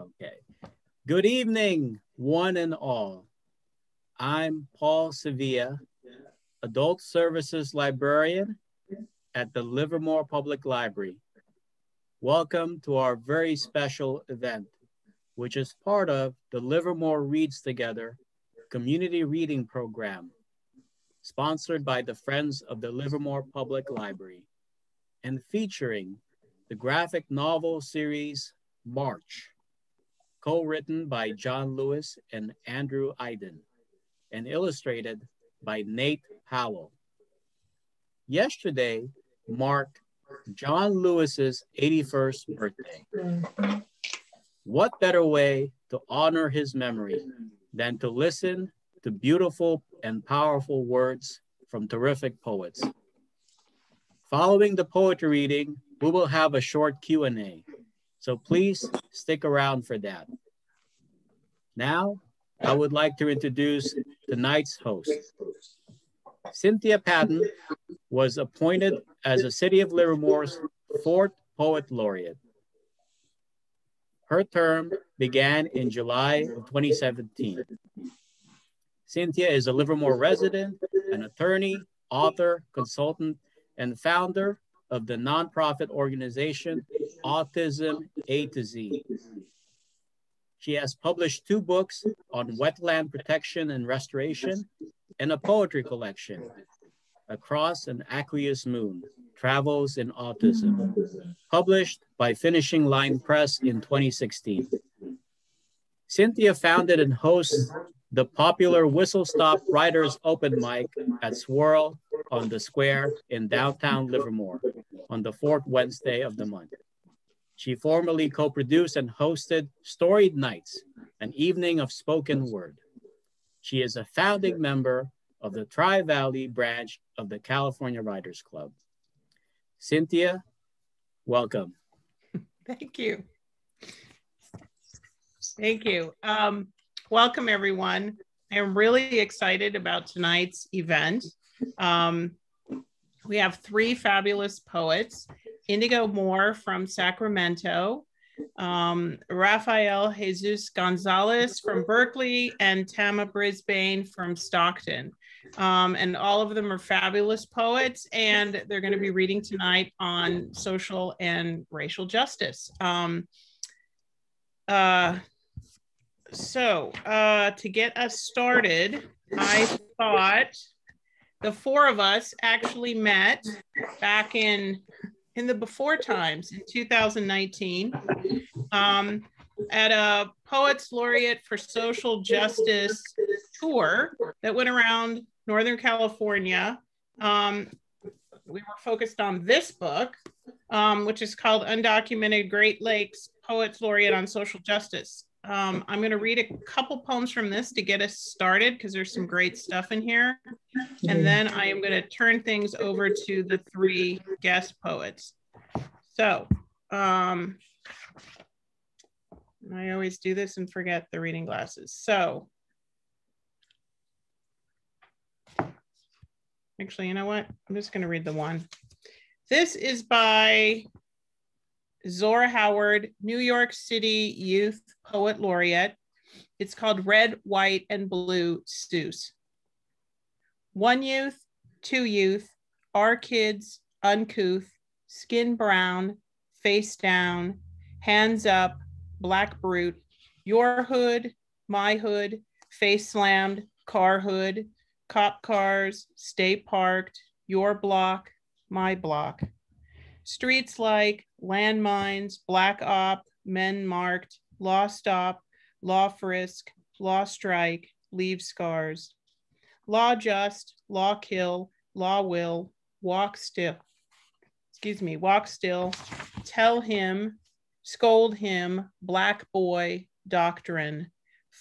Okay. Good evening, one and all. I'm Paul Sevilla, Adult Services Librarian at the Livermore Public Library. Welcome to our very special event, which is part of the Livermore Reads Together community reading program, sponsored by the Friends of the Livermore Public Library, and featuring the graphic novel series March, co-written by John Lewis and Andrew Aydin, and illustrated by Nate Powell. Yesterday marked John Lewis's 81st birthday. What better way to honor his memory than to listen to beautiful and powerful words from terrific poets? Following the poetry reading, we will have a short Q&A, so please stick around for that. Now, I would like to introduce tonight's host. Cynthia Patton was appointed as the City of Livermore's 4th Poet Laureate. Her term began in July of 2017. Cynthia is a Livermore resident, an attorney, author, consultant, and founder of the nonprofit organization Autism A to Z. She has published 2 books on wetland protection and restoration and a poetry collection, Across an Aqueous Moon, Travels in Autism, published by Finishing Line Press in 2016. Cynthia founded and hosts the popular Whistle Stop Writers Open Mic at Swirl on the Square in downtown Livermore on the 4th Wednesday of the month. She formerly co-produced and hosted Storied Nights, an evening of spoken word. She is a founding member of the Tri-Valley branch of the California Writers Club. Cynthia, welcome. Thank you. Thank you. Welcome, everyone. I'm really excited about tonight's event. We have 3 fabulous poets: Indigo Moore from Sacramento, Rafael Jesus Gonzalez from Berkeley, and Tama Brisbane from Stockton. And all of them are fabulous poets, and they're going to be reading tonight on social and racial justice. To get us started, I thought the 4 of us actually met back in the before times in 2019 at a Poets Laureate for Social Justice tour that went around Northern California. We were focused on this book, which is called Undocumented Great Lakes Poets Laureate on Social Justice. I'm going to read a couple poems from this to get us started because there's some great stuff in here. And then I am going to turn things over to the 3 guest poets. So I always do this and forget the reading glasses. So actually, you know what? I'm just going to read the one. This is by Zora Howard, New York City Youth Poet Laureate. It's called Red, White, and Blue Seuss. 1 youth, 2 youth, our kids, uncouth, skin brown, face down, hands up, black brute, your hood, my hood, face slammed, car hood, cop cars, stay parked, your block, my block. Streets like landmines, black op, men marked, law stop, law frisk, law strike, leave scars. Law just, law kill, law will, walk still. Walk still, tell him, scold him, black boy, doctrine.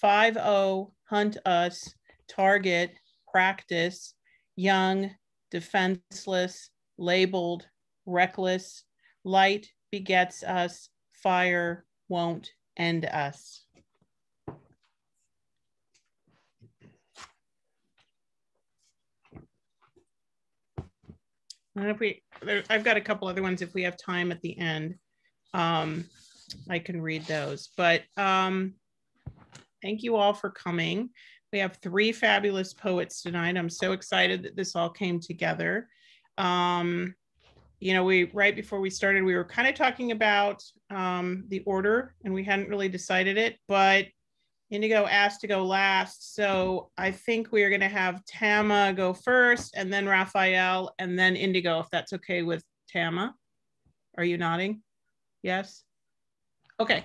5-0, hunt us, target, practice, young, defenseless, labeled, reckless, light begets us, fire won't end us. And if I've got a couple other ones if we have time at the end. I can read those. But thank you all for coming. We have 3 fabulous poets tonight. I'm so excited that this all came together. You know, right before we started, we were kind of talking about the order, and we hadn't really decided it, but Indigo asked to go last. So I think we are going to have Tama go first, and then Raphael, and then Indigo, if that's okay with Tama. Are you nodding? Yes? Okay.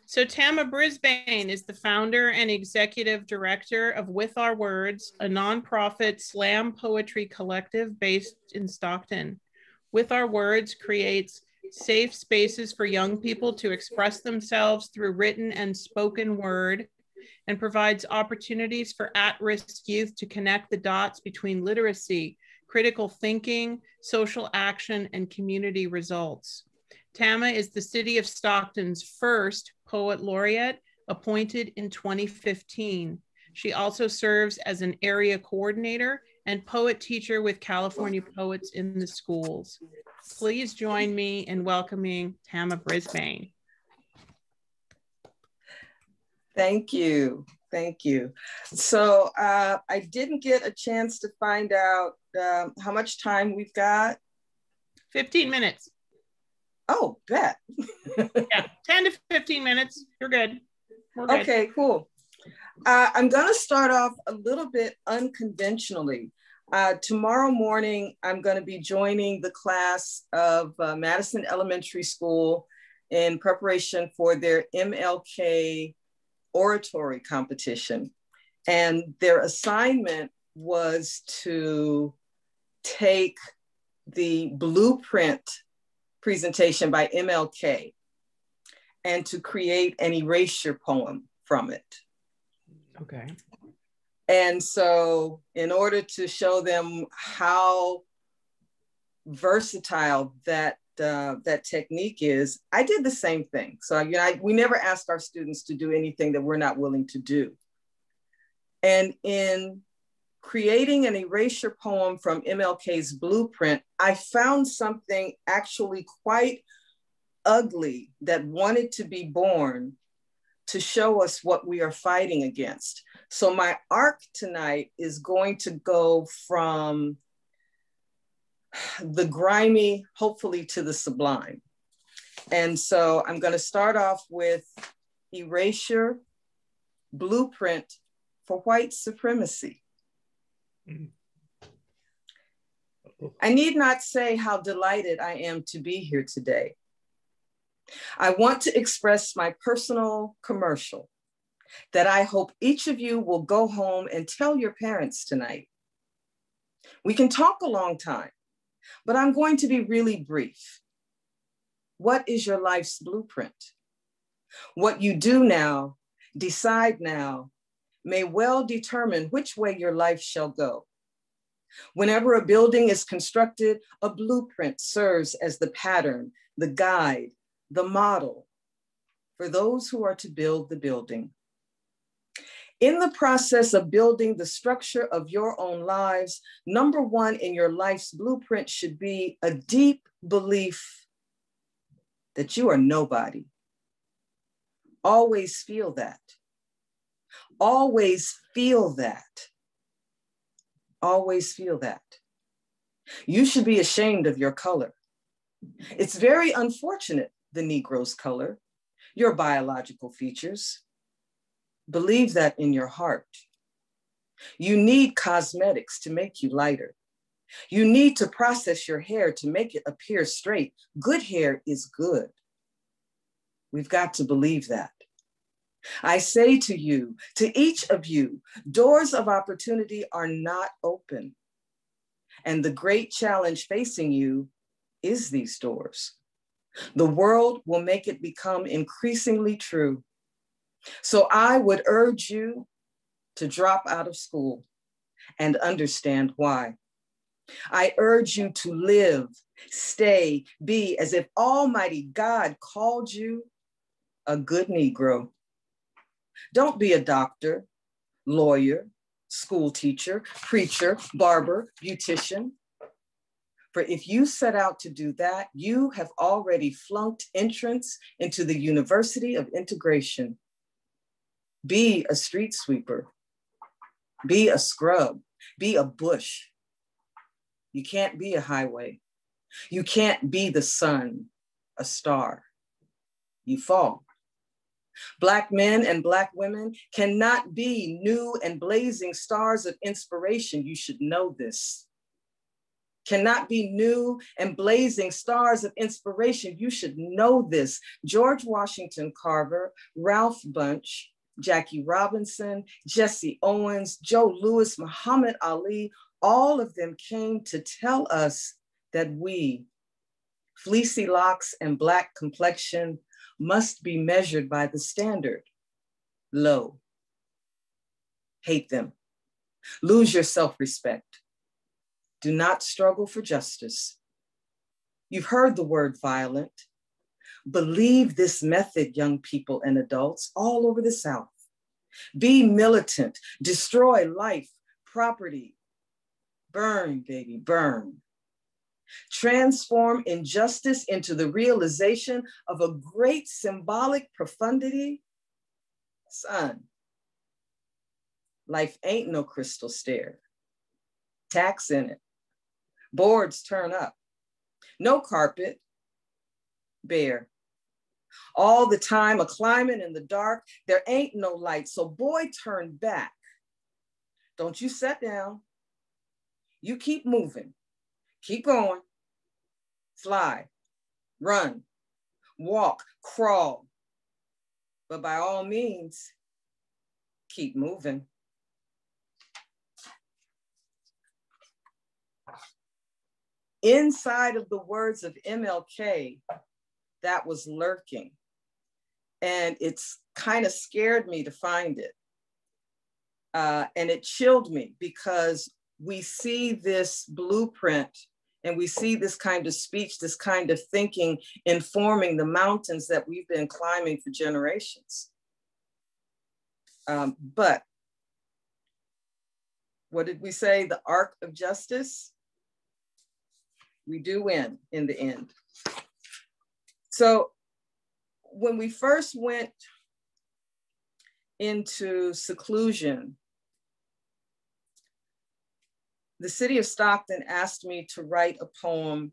So Tama Brisbane is the founder and executive director of With Our Words, a nonprofit slam poetry collective based in Stockton. With Our Words creates safe spaces for young people to express themselves through written and spoken word, and provides opportunities for at-risk youth to connect the dots between literacy, critical thinking, social action, and community results. Tama is the City of Stockton's first poet laureate, appointed in 2015. She also serves as an area coordinator and poet teacher with California Poets in the Schools. Please join me in welcoming Tama Brisbane. Thank you. Thank you. So I didn't get a chance to find out how much time we've got. 15 minutes. Oh, bet. Yeah, 10 to 15 minutes. You're good. We're good. Okay, cool. I'm going to start off a little bit unconventionally. Tomorrow morning, I'm going to be joining the class of Madison Elementary School in preparation for their MLK oratory competition. And their assignment was to take the blueprint presentation by MLK and to create an erasure poem from it. Okay. And so in order to show them how versatile that technique is, I did the same thing. So we never ask our students to do anything that we're not willing to do. And in creating an erasure poem from MLK's blueprint, I found something actually quite ugly that wanted to be born to show us what we are fighting against. So my arc tonight is going to go from the grimy, hopefully, to the sublime. And so I'm going to start off with erasure, blueprint for white supremacy. I need not say how delighted I am to be here today. I want to express my personal commercial that I hope each of you will go home and tell your parents tonight. We can talk a long time, but I'm going to be really brief. What is your life's blueprint? What you do now, decide now, may well determine which way your life shall go. Whenever a building is constructed, a blueprint serves as the pattern, the guide, the model for those who are to build the building. In the process of building the structure of your own lives, number one in your life's blueprint should be a deep belief that you are nobody. Always feel that. Always feel that. Always feel that. You should be ashamed of your color. It's very unfortunate, the Negro's color, your biological features. Believe that in your heart. You need cosmetics to make you lighter. You need to process your hair to make it appear straight. Good hair is good. We've got to believe that. I say to you, to each of you, doors of opportunity are not open. And the great challenge facing you is these doors. The world will make it become increasingly true. So I would urge you to drop out of school and understand why. I urge you to live, stay, be as if Almighty God called you a good Negro. Don't be a doctor, lawyer, school teacher, preacher, barber, beautician. For if you set out to do that, you have already flunked entrance into the University of Integration. Be a street sweeper, be a scrub, be a bush. You can't be a highway. You can't be the sun, a star. You fall. Black men and Black women cannot be new and blazing stars of inspiration. You should know this. Cannot be new and blazing stars of inspiration. You should know this. George Washington Carver, Ralph Bunche, Jackie Robinson, Jesse Owens, Joe Louis, Muhammad Ali, all of them came to tell us that we, fleecy locks and Black complexion, must be measured by the standard. Low. Hate them. Lose your self-respect. Do not struggle for justice. You've heard the word violent. Believe this method, young people and adults all over the South. Be militant, destroy life, property. Burn, baby, burn. Transform injustice into the realization of a great symbolic profundity. Son, life ain't no crystal stair. Tax in it. Boards turn up. No carpet, bare. All the time, a climbing in the dark, there ain't no light. So boy, turn back. Don't you sit down. You keep moving. Keep going. Fly, run, walk, crawl. But by all means, keep moving. Inside of the words of MLK, that was lurking. And it's kind of scared me to find it. And it chilled me because we see this blueprint and we see this kind of speech, this kind of thinking informing the mountains that we've been climbing for generations. But what did we say? The arc of justice? We do win in the end. So when we first went into seclusion, the city of Stockton asked me to write a poem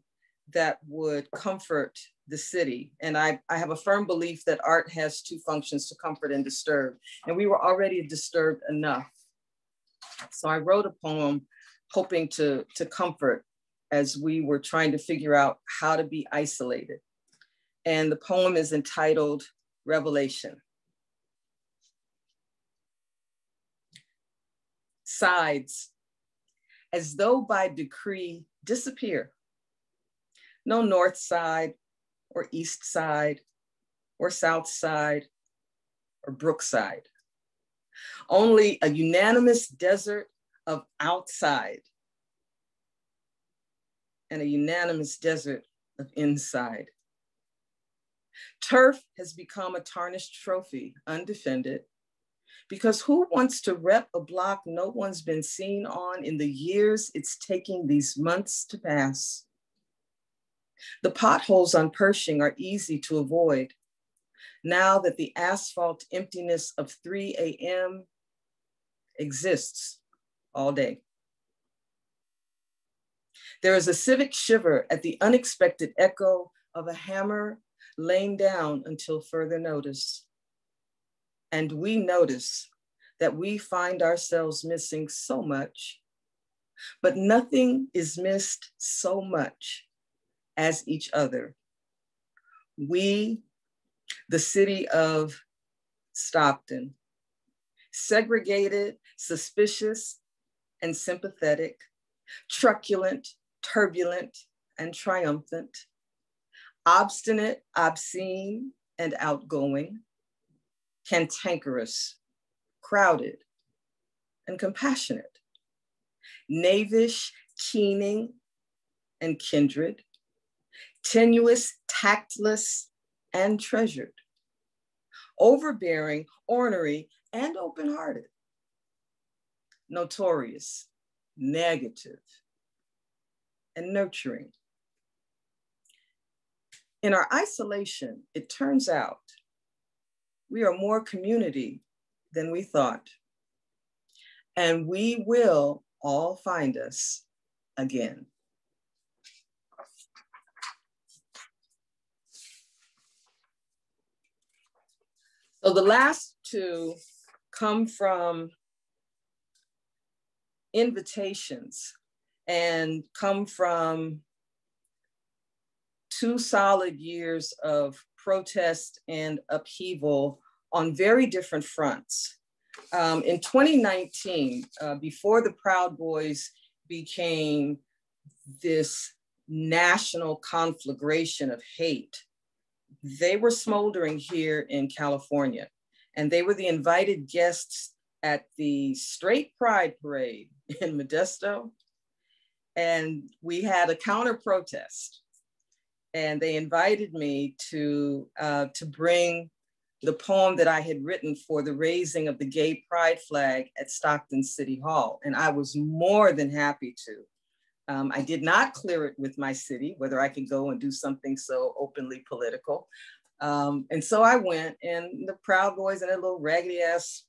that would comfort the city. And I have a firm belief that art has two functions, to comfort and disturb. And we were already disturbed enough. So I wrote a poem hoping to comfort as we were trying to figure out how to be isolated. And the poem is entitled Revelation. Sides, as though by decree, disappear. No north side or east side or south side or brookside. Only a unanimous desert of outside and a unanimous desert of inside. Turf has become a tarnished trophy, undefended, because who wants to rep a block no one's been seen on in the years it's taking these months to pass? The potholes on Pershing are easy to avoid now that the asphalt emptiness of 3 a.m. exists all day. There is a civic shiver at the unexpected echo of a hammer laying down until further notice. And we notice that we find ourselves missing so much, but nothing is missed so much as each other. We, the city of Stockton, segregated, suspicious, and sympathetic, truculent, turbulent, and triumphant, obstinate, obscene, and outgoing, cantankerous, crowded, and compassionate, knavish, keening, and kindred, tenuous, tactless, and treasured, overbearing, ornery, and open-hearted, notorious, negative, and nurturing. In our isolation, it turns out we are more community than we thought. And we will all find us again. So the last two come from invitations and come from 2 solid years of protest and upheaval on very different fronts. In 2019, before the Proud Boys became this national conflagration of hate, they were smoldering here in California, and they were the invited guests at the Straight Pride Parade in Modesto. And we had a counter protest, and they invited me to bring the poem that I had written for the raising of the gay pride flag at Stockton City Hall. And I was more than happy to. I did not clear it with my city, whether I could go and do something so openly political. And so I went, and the Proud Boys and a little raggedy ass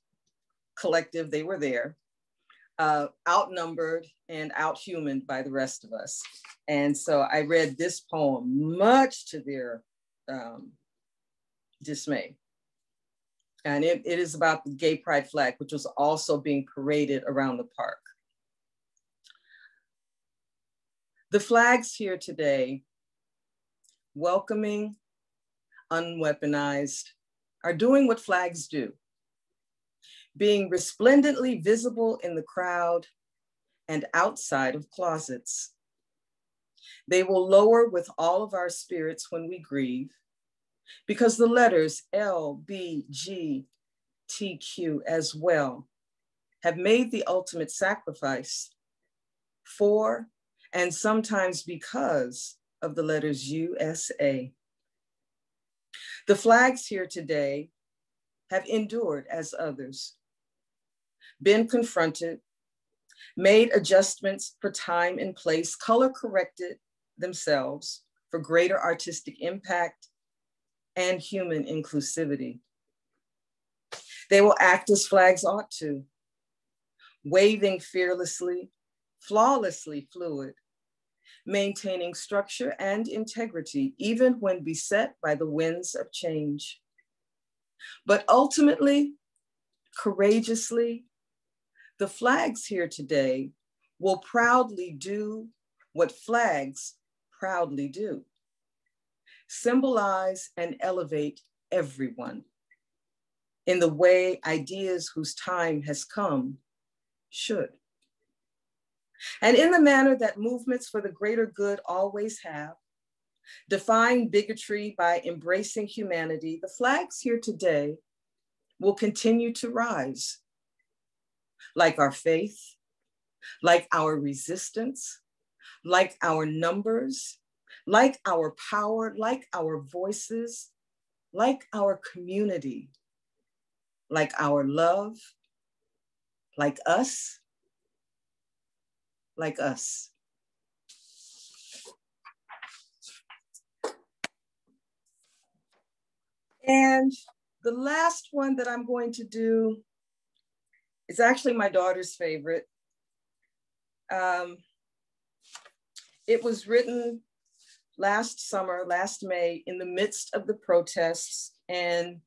collective, they were there, outnumbered and outhumaned by the rest of us. And so I read this poem, much to their dismay. And it is about the gay pride flag, which was also being paraded around the park. The flags here today, welcoming, unweaponized, are doing what flags do, being resplendently visible in the crowd and outside of closets. They will lower with all of our spirits when we grieve, because the letters L, B, G, T, Q as well have made the ultimate sacrifice for and sometimes because of the letters USA. The flags here today have endured as others, been confronted, made adjustments for time and place, color corrected themselves for greater artistic impact and human inclusivity. They will act as flags ought to, waving fearlessly, flawlessly fluid, maintaining structure and integrity, even when beset by the winds of change. But ultimately, courageously, the flags here today will proudly do what flags proudly do: symbolize and elevate everyone in the way ideas whose time has come should. And in the manner that movements for the greater good always have, defying bigotry by embracing humanity, the flags here today will continue to rise, like our faith, like our resistance, like our numbers, like our power, like our voices, like our community, like our love, like us, like us. And the last one that I'm going to do is actually my daughter's favorite. It was written last summer, last May, in the midst of the protests, and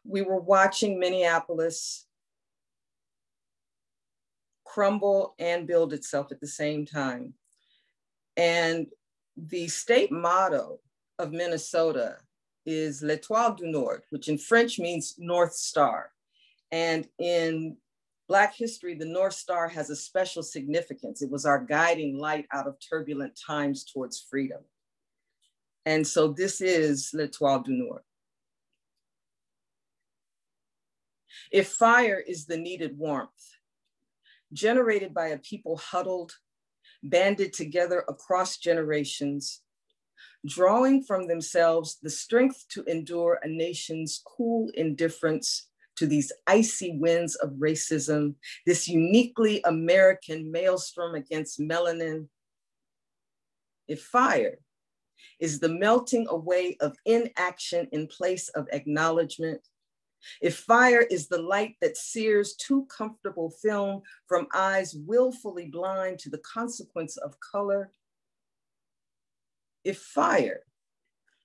we were watching Minneapolis crumble and build itself at the same time. And the state motto of Minnesota is L'Étoile du Nord, which in French means North Star. And in Black history, the North Star has a special significance. It was our guiding light out of turbulent times towards freedom. And so this is L'Étoile du Nord. If fire is the needed warmth, generated by a people huddled, banded together across generations, drawing from themselves the strength to endure a nation's cool indifference to these icy winds of racism, this uniquely American maelstrom against melanin, if fire is the melting away of inaction in place of acknowledgement, if fire is the light that sears too comfortable film from eyes willfully blind to the consequence of color, if fire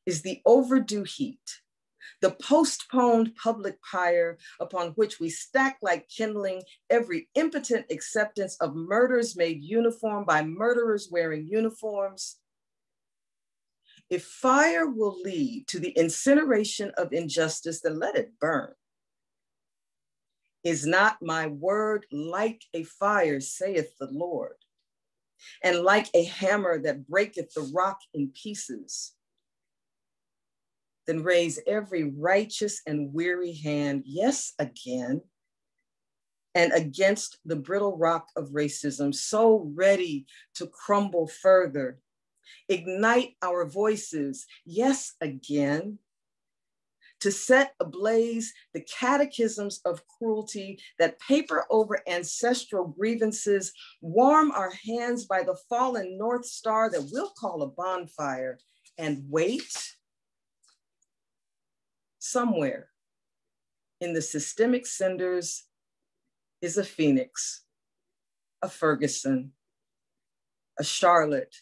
is the overdue heat, the postponed public pyre upon which we stack like kindling every impotent acceptance of murders made uniform by murderers wearing uniforms, if fire will lead to the incineration of injustice, then let it burn. Is not my word like a fire, saith the Lord, and like a hammer that breaketh the rock in pieces? Then raise every righteous and weary hand, yes, again, and against the brittle rock of racism, so ready to crumble further. Ignite our voices, yes, again, to set ablaze the catechisms of cruelty that paper over ancestral grievances, warm our hands by the fallen North Star that we'll call a bonfire, and wait. Somewhere in the systemic cinders is a Phoenix, a Ferguson, a Charlotte,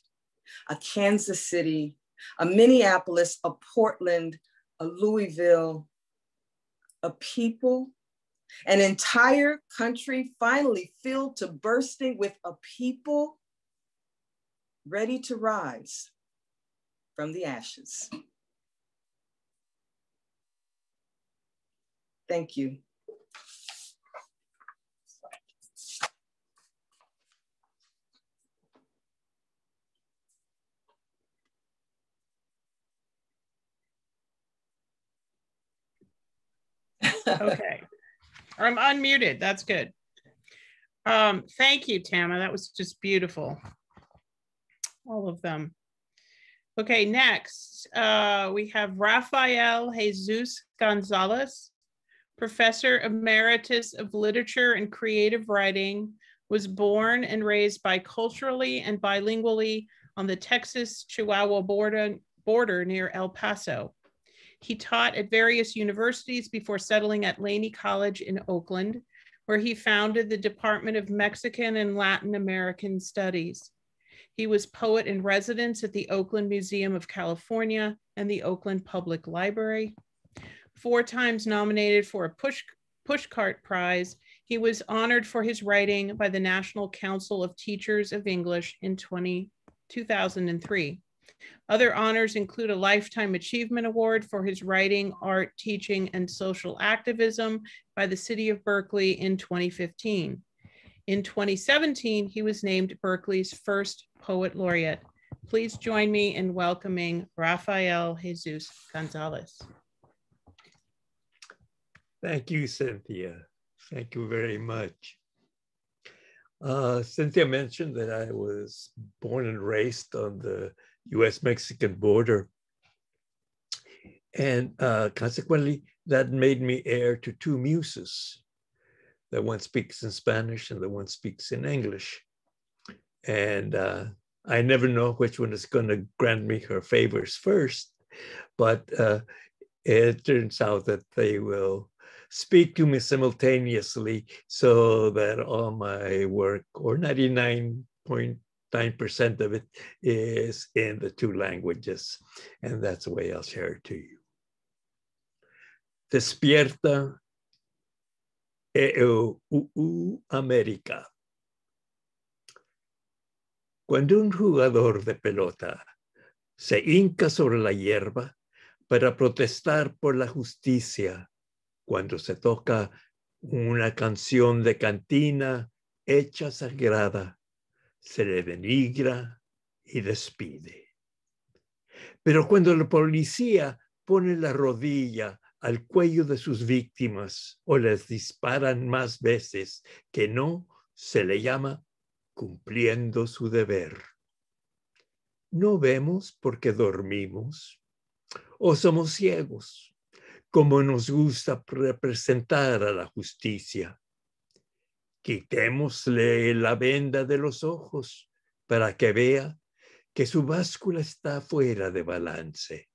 a Kansas City, a Minneapolis, a Portland, a Louisville, a people, an entire country finally filled to bursting with a people ready to rise from the ashes. Thank you. Okay. I'm unmuted. That's good. Thank you, Tama. That was just beautiful. All of them. Okay, next we have Rafael Jesus Gonzalez, Professor Emeritus of Literature and Creative Writing, was born and raised biculturally and bilingually on the Texas-Chihuahua border near El Paso. He taught at various universities before settling at Laney College in Oakland, where he founded the Department of Mexican and Latin American Studies. He was poet in residence at the Oakland Museum of California and the Oakland Public Library. 4 times nominated for a Pushcart Prize, he was honored for his writing by the National Council of Teachers of English in 2003. Other honors include a Lifetime Achievement Award for his writing, art, teaching, and social activism by the City of Berkeley in 2015. In 2017, he was named Berkeley's first Poet Laureate. Please join me in welcoming Rafael Jesus Gonzalez. Thank you, Cynthia. Thank you very much. Cynthia mentioned that I was born and raised on the US-Mexican border. And consequently, that made me heir to 2 muses. The one speaks in Spanish and the one speaks in English. And I never know which one is going to grant me her favors first, but it turns out that they will speak to me simultaneously so that all my work, or 99.9% of it, is in the 2 languages. And that's the way I'll share it to you. Despierta, América. Cuando un jugador de pelota se hinca sobre la hierba para protestar por la justicia, cuando se toca una canción de cantina hecha sagrada, se le denigra y despide. Pero cuando la policía pone la rodilla al cuello de sus víctimas o les disparan más veces que no, se le llama cumpliendo su deber. ¿No vemos porque dormimos? ¿O somos ciegos? como nos gusta representar a la justicia. Quitémosle la venda de los ojos para que vea que su báscula está fuera de balance,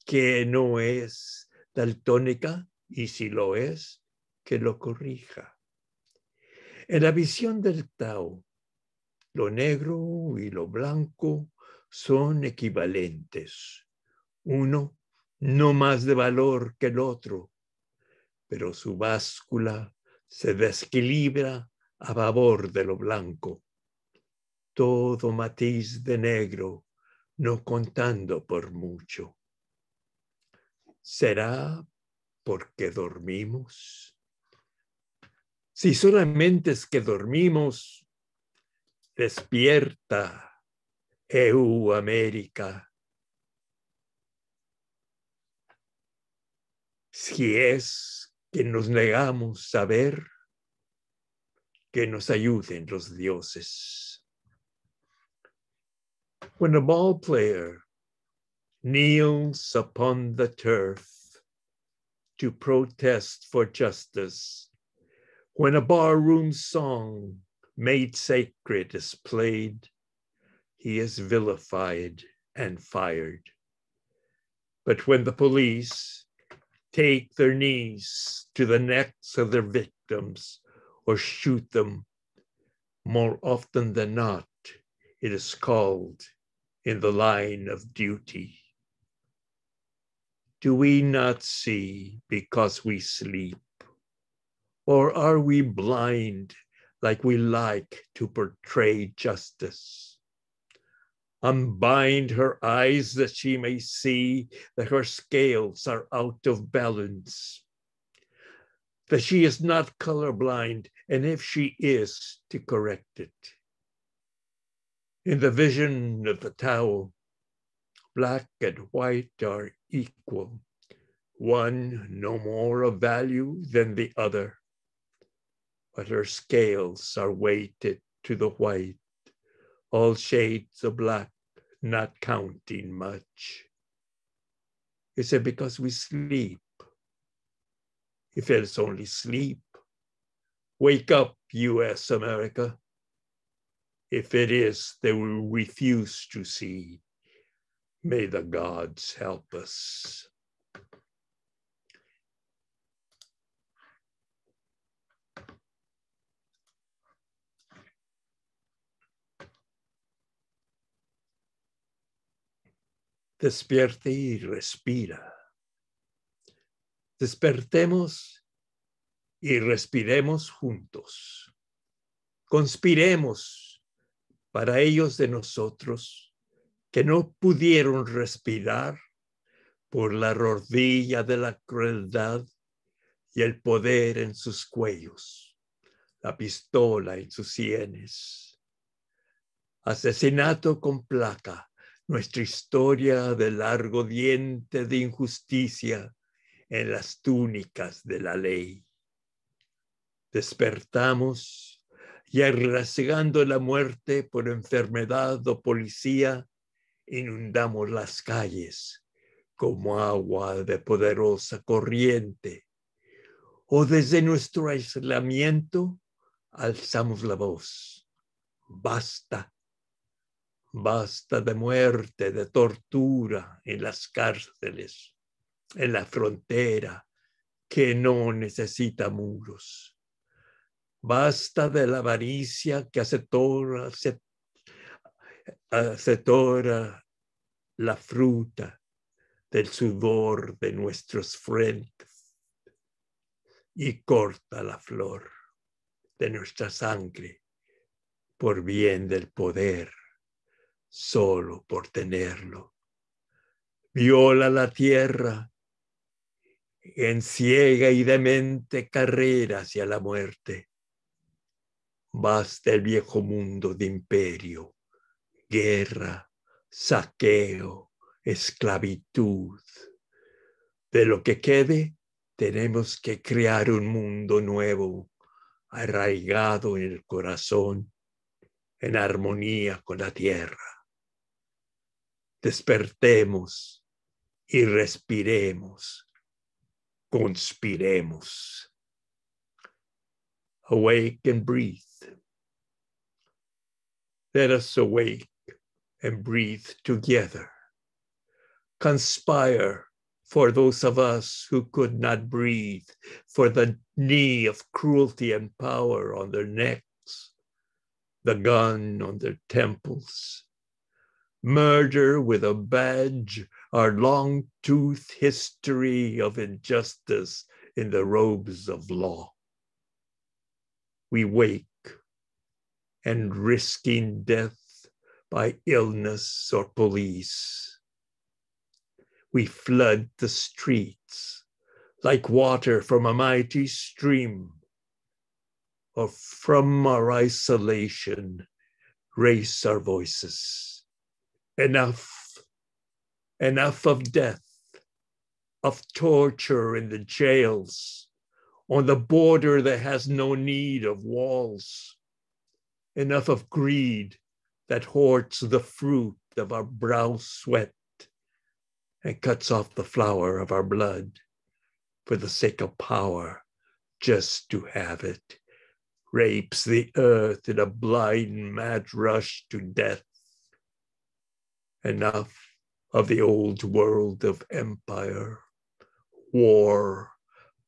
que no es daltónica y si lo es, que lo corrija. En la visión del Tao, lo negro y lo blanco son equivalentes. Uno no más de valor que el otro, pero su báscula se desequilibra a favor de lo blanco. Todo matiz de negro, no contando por mucho. ¿Será porque dormimos? Si solamente es que dormimos, despierta, América. Si es que nos negamos a ver, que nos ayuden los dioses. When a ball player kneels upon the turf to protest for justice, when a barroom song made sacred is played, he is vilified and fired. But when the police take their knees to the necks of their victims or shoot them, more often than not, it is called in the line of duty. Do we not see because we sleep? Or are we blind like we like to portray justice? Unbind her eyes that she may see that her scales are out of balance, that she is not colorblind, and if she is, to correct it. In the vision of the Tao, black and white are equal, one no more of value than the other, but her scales are weighted to the white, all shades of black not counting much. Is it because we sleep? If it is only sleep, wake up, U.S. America. If it is, they will refuse to see. May the gods help us. Despierte y respira. Despertemos y respiremos juntos. Conspiremos para ellos de nosotros que no pudieron respirar por la rodilla de la crueldad y el poder en sus cuellos, la pistola en sus sienes. Asesinato con placa, nuestra historia de largo diente de injusticia en las túnicas de la ley. Despertamos y arriesgando la muerte por enfermedad o policía, inundamos las calles como agua de poderosa corriente. O desde nuestro aislamiento alzamos la voz. Basta. Basta de muerte, de tortura en las cárceles, en la frontera, que no necesita muros. Basta de la avaricia que asetora la fruta del sudor de nuestras frentes y corta la flor de nuestra sangre por bien del poder, solo por tenerlo. Viola la tierra en ciega y demente carrera hacia la muerte. Basta el viejo mundo de imperio, guerra, saqueo, esclavitud. De lo que quede, tenemos que crear un mundo nuevo, arraigado en el corazón, en armonía con la tierra. Despertemos y respiremos conspiremos. Awake and breathe. Let us awake and breathe together. Conspire for those of us who could not breathe, for the knee of cruelty and power on their necks, the gun on their temples. Murder with a badge, our long-toothed history of injustice in the robes of law. We wake and risking death by illness or police. We flood the streets like water from a mighty stream, or from our isolation raise our voices. Enough of death, of torture in the jails, on the border that has no need of walls. Enough of greed that hoards the fruit of our brow sweat and cuts off the flower of our blood for the sake of power, just to have it, rapes the earth in a blind, mad rush to death. Enough of the old world of empire, war,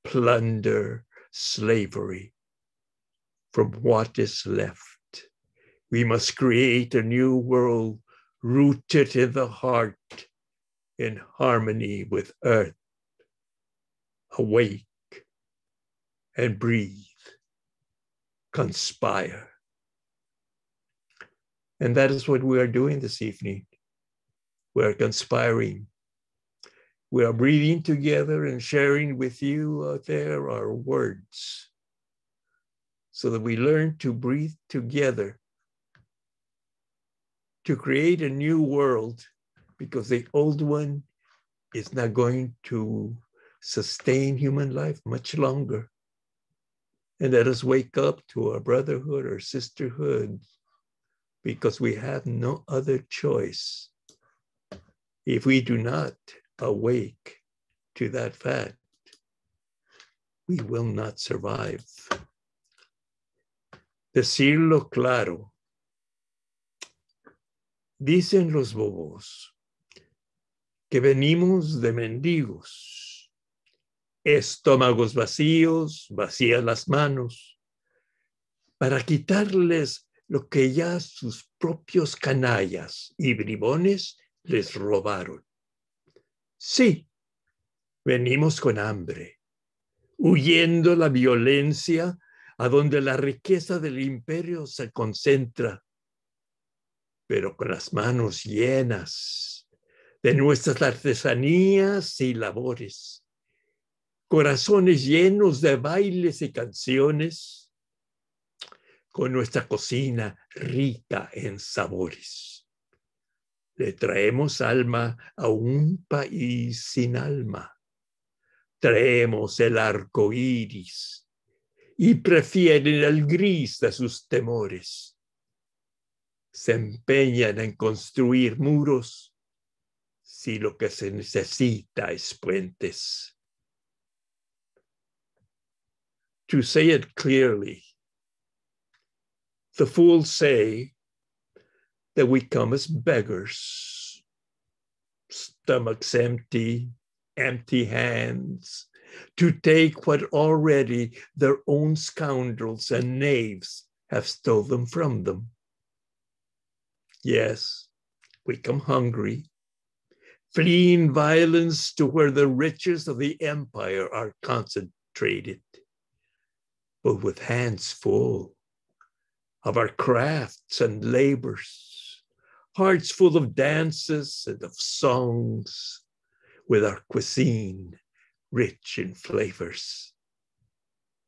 plunder, slavery. From what is left, we must create a new world rooted in the heart, in harmony with earth. Awake and breathe, conspire. And that is what we are doing this evening. We are conspiring. We are breathing together and sharing with you out there our words, so that we learn to breathe together to create a new world, because the old one is not going to sustain human life much longer. And let us wake up to our brotherhood or sisterhood, because we have no other choice. If we do not awake to that fact, we will not survive. Decirlo claro. Dicen los bobos que venimos de mendigos, estómagos vacíos, vacías las manos, para quitarles lo que ya sus propios canallas y bribones les robaron. Sí, venimos con hambre, huyendo la violencia a donde la riqueza del imperio se concentra, pero con las manos llenas de nuestras artesanías y labores, corazones llenos de bailes y canciones, con nuestra cocina rica en sabores. Le traemos alma a un país sin alma. Traemos el arco iris y prefieren el gris de sus temores. Se empeñan en construir muros si lo que se necesita es puentes. To say it clearly, the fools say that we come as beggars, stomachs empty, empty hands, to take what already their own scoundrels and knaves have stolen from them. Yes, we come hungry, fleeing violence to where the riches of the empire are concentrated, but with hands full of our crafts and labors, hearts full of dances and of songs, with our cuisine rich in flavors.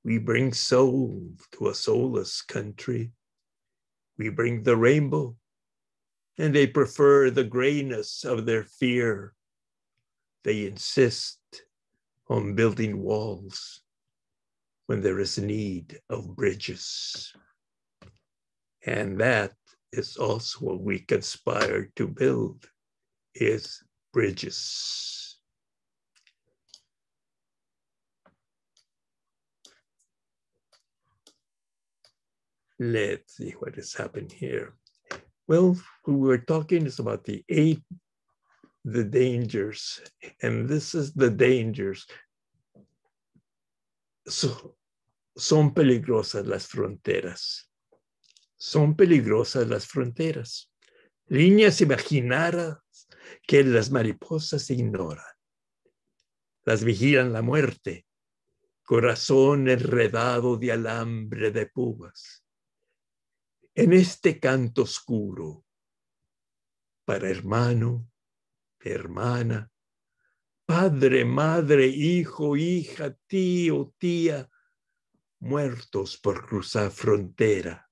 We bring soul to a soulless country. We bring the rainbow, and they prefer the grayness of their fear. They insist on building walls when there is need of bridges. And that is also what we conspire to build, is bridges. Let's see what has happened here. Well, we were talking about the dangers, and this is the dangers. Son peligrosas las fronteras. Son peligrosas las fronteras. Líneas imaginadas que las mariposas ignoran. Las vigilan la muerte, corazón enredado de alambre de púas. En este canto oscuro, para hermano, hermana, padre, madre, hijo, hija, tío, tía, muertos por cruzar frontera,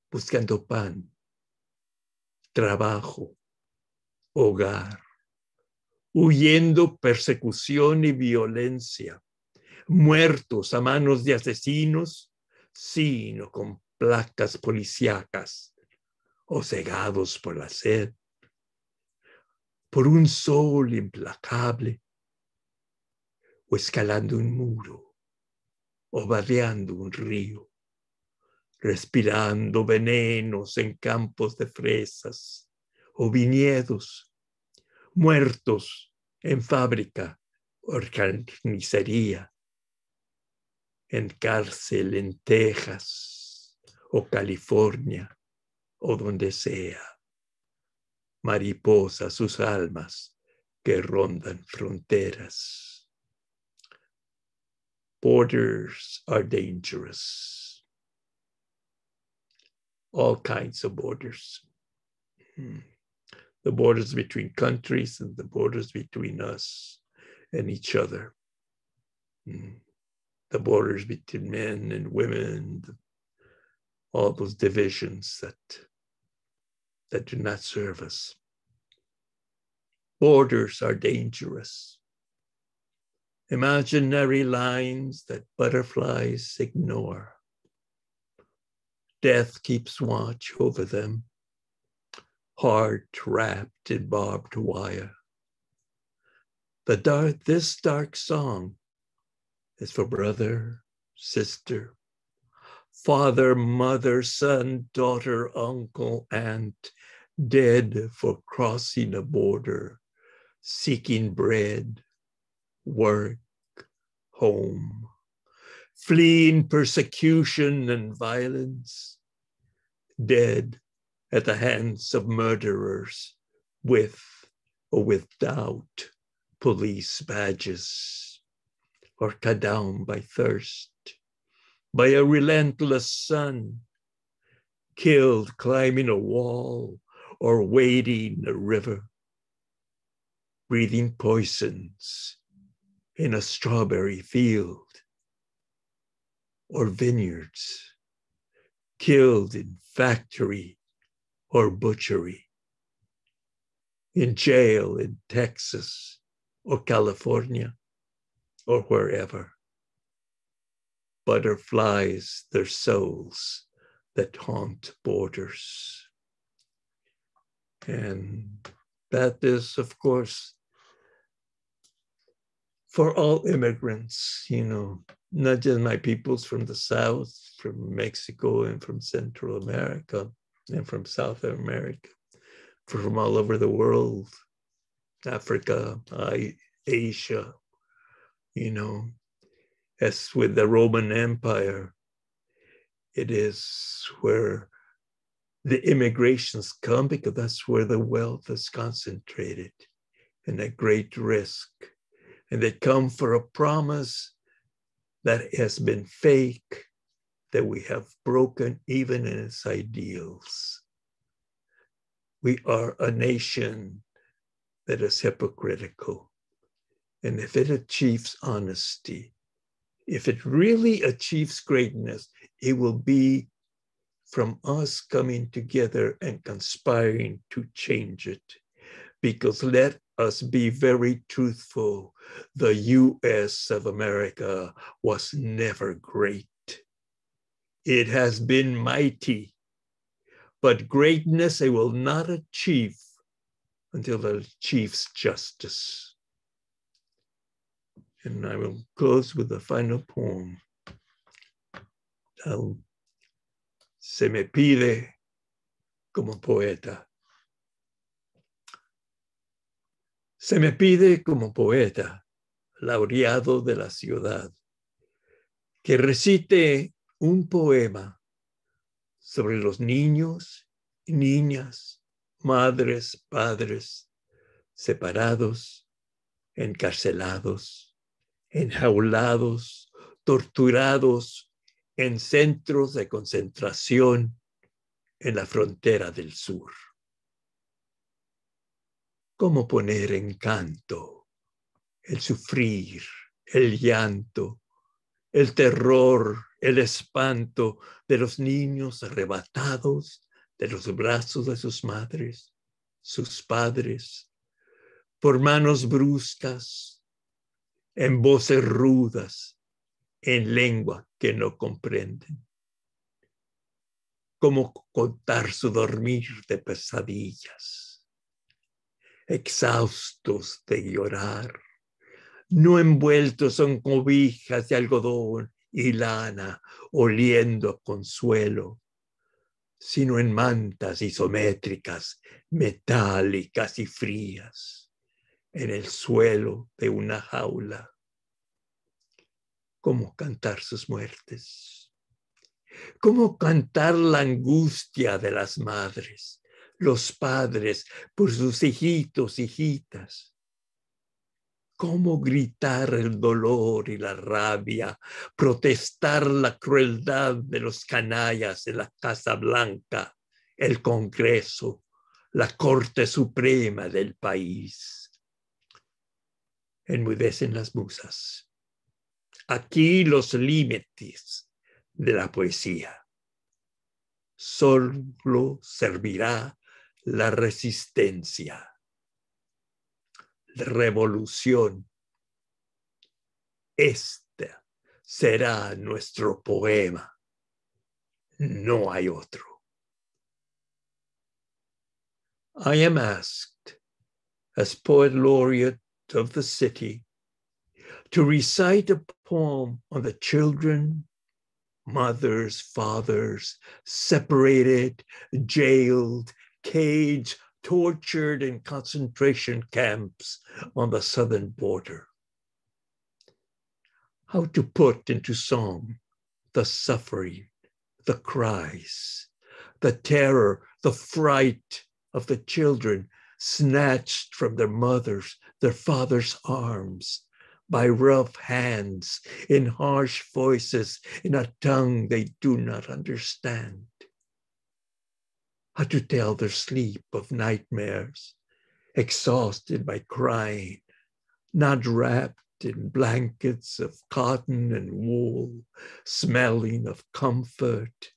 buscando pan, trabajo, hogar, huyendo persecución y violencia, muertos a manos de asesinos, sino con placas policíacas, o cegados por la sed, por un sol implacable, o escalando un muro, o vadeando un río, respirando venenos en campos de fresas o viñedos, muertos en fábrica o carnicería, en cárcel en Texas o California o donde sea. Mariposas sus almas que rondan fronteras. Borders are dangerous. All kinds of borders. The borders between countries and the borders between us and each other. The borders between men and women, all those divisions that do not serve us. Borders are dangerous. Imaginary lines that butterflies ignore. Death keeps watch over them, heart wrapped in barbed wire. This dark song is for brother, sister, father, mother, son, daughter, uncle, aunt, dead for crossing a border, seeking bread, work, home, fleeing persecution and violence, dead at the hands of murderers with or without police badges, or cut down by thirst, by a relentless sun, killed climbing a wall or wading a river, breathing poisons in a strawberry field or vineyards, killed in factory or butchery, in jail in Texas or California or wherever. Butterflies, their souls that haunt borders. And that is, of course, for all immigrants, not just my peoples from the South, from Mexico and from Central America and from South America, from all over the world, Africa, Asia, as with the Roman Empire, it is where the immigrations come because that's where the wealth is concentrated and at great risk. And they come for a promise that has been fake, that we have broken even in its ideals. We are a nation that is hypocritical. And if it achieves honesty, if it really achieves greatness, it will be from us coming together and conspiring to change it. Because let us be very truthful, the US of America was never great. It has been mighty, but greatness it will not achieve until it achieves justice. And I will close with the final poem. Se me pide como poeta. Se me pide como poeta, laureado de la ciudad, que recite un poema sobre los niños y niñas, madres, padres, separados, encarcelados, enjaulados, torturados en centros de concentración en la frontera del sur. ¿Cómo poner en canto el sufrir, el llanto, el terror, el espanto de los niños arrebatados de los brazos de sus madres, sus padres, por manos bruscas, en voces rudas, en lengua que no comprenden? ¿Cómo contar su dormir de pesadillas, exhaustos de llorar, no envueltos en cobijas de algodón y lana, oliendo a consuelo, sino en mantas isométricas, metálicas y frías, en el suelo de una jaula? ¿Cómo cantar sus muertes? ¿Cómo cantar la angustia de las madres, los padres por sus hijitos, hijitas? ¿Cómo gritar el dolor y la rabia, protestar la crueldad de los canallas en la Casa Blanca, el Congreso, la Corte Suprema del país? Enmudecen las musas. Aquí los límites de la poesía. Solo servirá la resistencia. La revolución. Este será nuestro poema. No hay otro. I am asked, as poet laureate of the city, to recite a poem on the children, mothers, fathers, separated, jailed, caged, tortured in concentration camps on the southern border. How to put into song the suffering, the cries, the terror, the fright of the children snatched from their mothers, their fathers' arms, by rough hands, in harsh voices, in a tongue they do not understand. How to tell their sleep of nightmares, exhausted by crying, not wrapped in blankets of cotton and wool, smelling of comfort,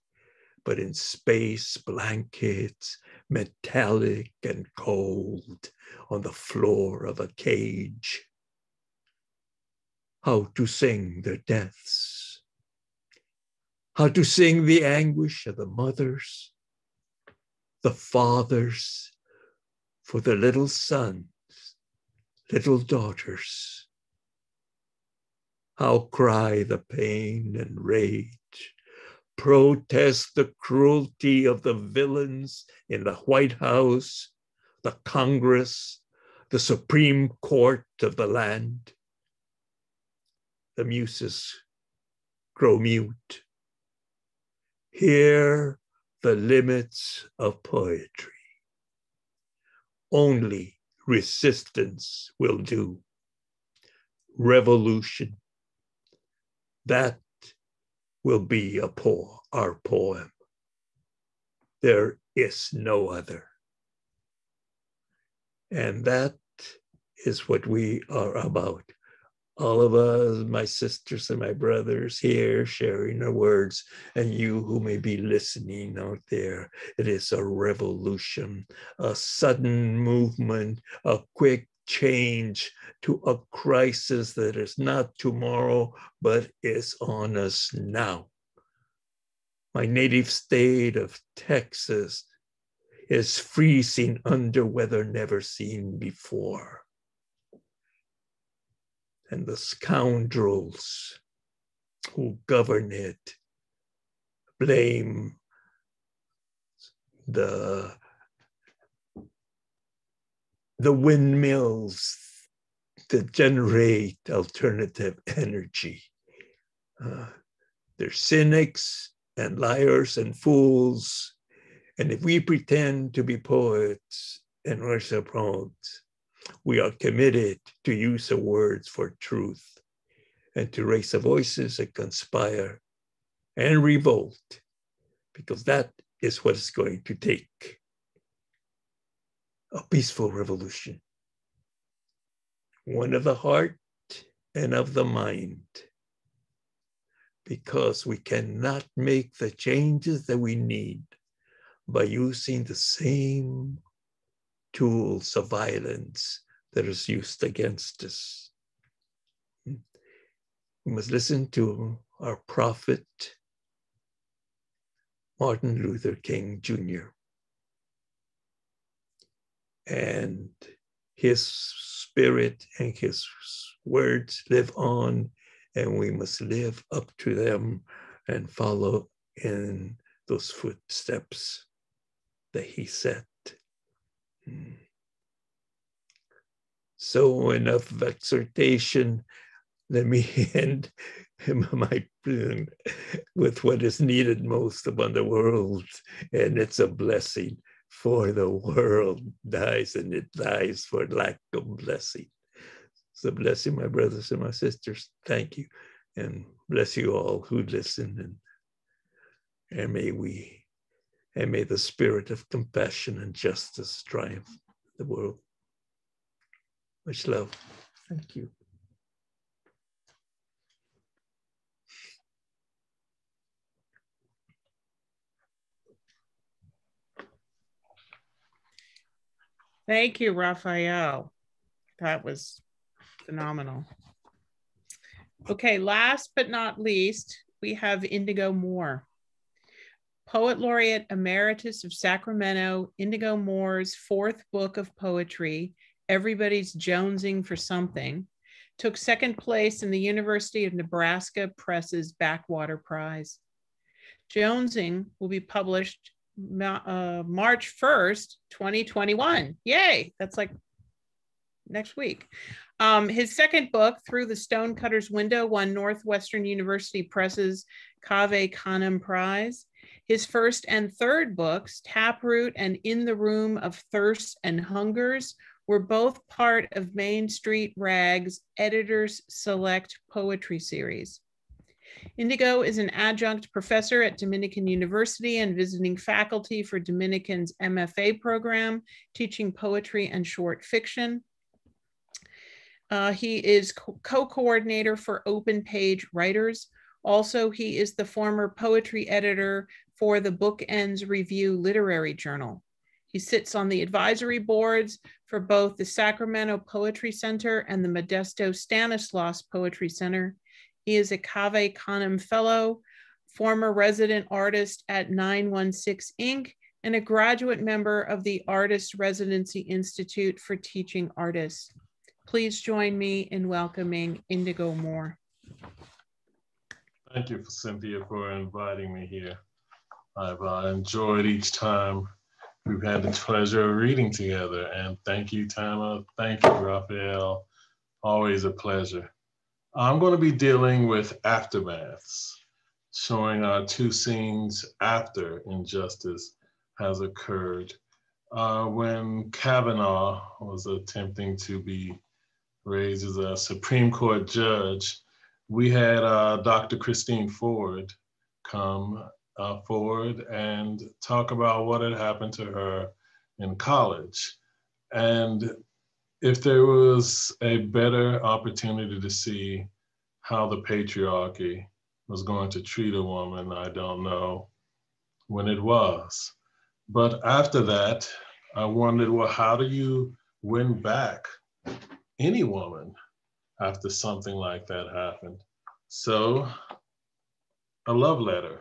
but in space blankets, metallic and cold, on the floor of a cage. How to sing their deaths. How to sing the anguish of the mothers, the fathers, for the little sons, little daughters. How cry the pain and rage, protest the cruelty of the villains in the White House, the Congress, the Supreme Court of the land. The muses grow mute. Here the limits of poetry. Only resistance will do. Revolution. That will be our poem. There is no other. And that is what we are about. All of us, my sisters and my brothers here sharing our words, and you who may be listening out there. It is a revolution, a sudden movement, a quick change to a crisis that is not tomorrow, but is on us now. My native state of Texas is freezing under weather never seen before. And the scoundrels who govern it blame the windmills that generate alternative energy. They're cynics and liars and fools. And if we pretend to be poets and reciprons, we are committed to use the words for truth and to raise the voices and conspire and revolt, because that is what it's going to take. A peaceful revolution, one of the heart and of the mind, because we cannot make the changes that we need by using the same tools of violence that is used against us. We must listen to our prophet, Martin Luther King Jr. And his spirit and his words live on, and we must live up to them and follow in those footsteps that he set. So enough of exhortation. Let me end my plan with what is needed most upon the world, and it's a blessing. For the world dies, and it dies for lack of blessing. So bless you, my brothers and my sisters. Thank you, and bless you all who listen, and may the spirit of compassion and justice triumph in the world. Much love. Thank you. Thank you, Raphael. That was phenomenal. Okay, last but not least, we have Indigo Moore. Poet Laureate Emeritus of Sacramento, Indigo Moore's fourth book of poetry, Everybody's Jonesing for Something, took second place in the University of Nebraska Press's Backwater Prize. Jonesing will be published March 1st, 2021. Yay, that's like next week. His second book, Through the Stonecutter's Window, won Northwestern University Press's Cave Canem Prize. His first and third books, Taproot and In the Room of Thirsts and Hungers, were both part of Main Street Rag's Editors Select Poetry Series. Indigo is an adjunct professor at Dominican University and visiting faculty for Dominican's MFA program, teaching poetry and short fiction. He is co-coordinator for Open Page Writers. Also, he is the former poetry editor for the Bookends Review Literary Journal. He sits on the advisory boards for both the Sacramento Poetry Center and the Modesto Stanislaus Poetry Center. He is a Cave Canem Fellow, former resident artist at 916 Inc., and a graduate member of the Artist Residency Institute for Teaching Artists. Please join me in welcoming Indigo Moore. Thank you, Cynthia, for inviting me here. I've enjoyed each time we've had the pleasure of reading together. And thank you, Tama. Thank you, Raphael. Always a pleasure. I'm going to be dealing with aftermaths, showing two scenes after injustice has occurred. When Kavanaugh was attempting to be raised as a Supreme Court judge, we had Dr. Christine Ford come forward and talk about what had happened to her in college. And if there was a better opportunity to see how the patriarchy was going to treat a woman, I don't know when it was. But after that, I wondered, well, how do you win back any woman after something like that happened? So, a love letter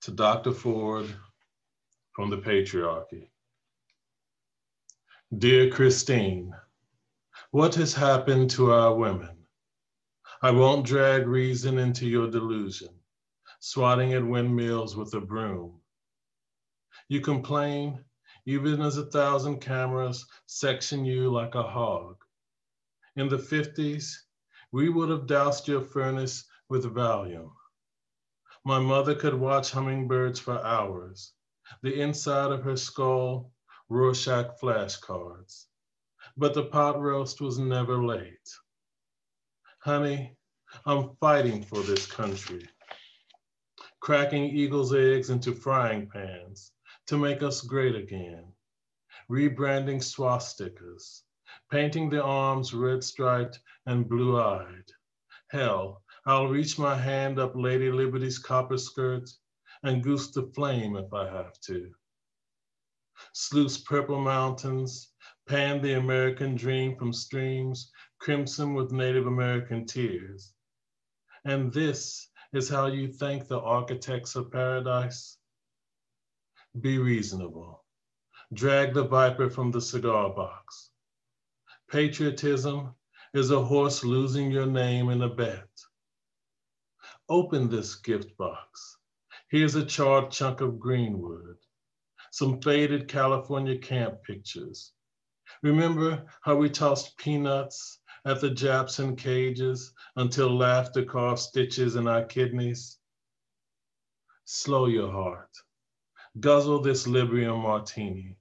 to Dr. Ford from the patriarchy. Dear Christine, what has happened to our women? I won't drag reason into your delusion, swatting at windmills with a broom. You complain, even as 1,000 cameras section you like a hog. In the 50s, we would have doused your furnace with Valium. My mother could watch hummingbirds for hours. The inside of her skull, Rorschach flashcards. But the pot roast was never late. Honey, I'm fighting for this country. Cracking eagle's eggs into frying pans to make us great again. Rebranding swastikas, painting the arms red-striped and blue-eyed. Hell, I'll reach my hand up Lady Liberty's copper skirt and goose the flame if I have to. Sluice purple mountains, pan the American dream from streams crimson with Native American tears. And this is how you thank the architects of paradise? Be reasonable. Drag the viper from the cigar box. Patriotism is a horse losing your name in a bet. Open this gift box. Here's a charred chunk of greenwood, some faded California camp pictures. Remember how we tossed peanuts at the Japs in cages until laughter carved stitches in our kidneys? Slow your heart. Guzzle this Librium martini.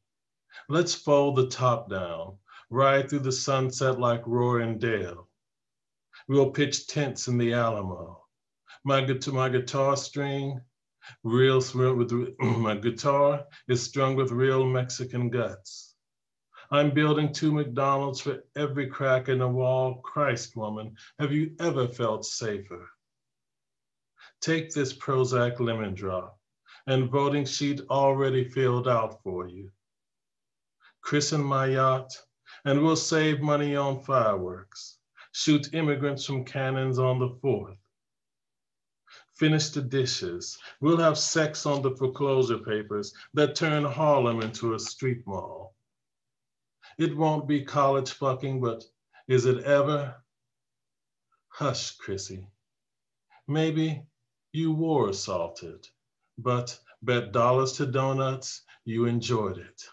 Let's fold the top down, ride through the sunset like Roaring Dale. We'll pitch tents in the Alamo. My guitar string, my guitar is strung with real Mexican guts. I'm building 2 McDonald's for every crack in the wall. Christ, woman, have you ever felt safer? Take this Prozac lemon drop and voting sheet already filled out for you. Christen my yacht and we'll save money on fireworks. Shoot immigrants from cannons on the 4th. Finish the dishes. We'll have sex on the foreclosure papers that turn Harlem into a street mall. It won't be college fucking, but is it ever? Hush, Chrissy. Maybe you were assaulted, but bet dollars to donuts you enjoyed it.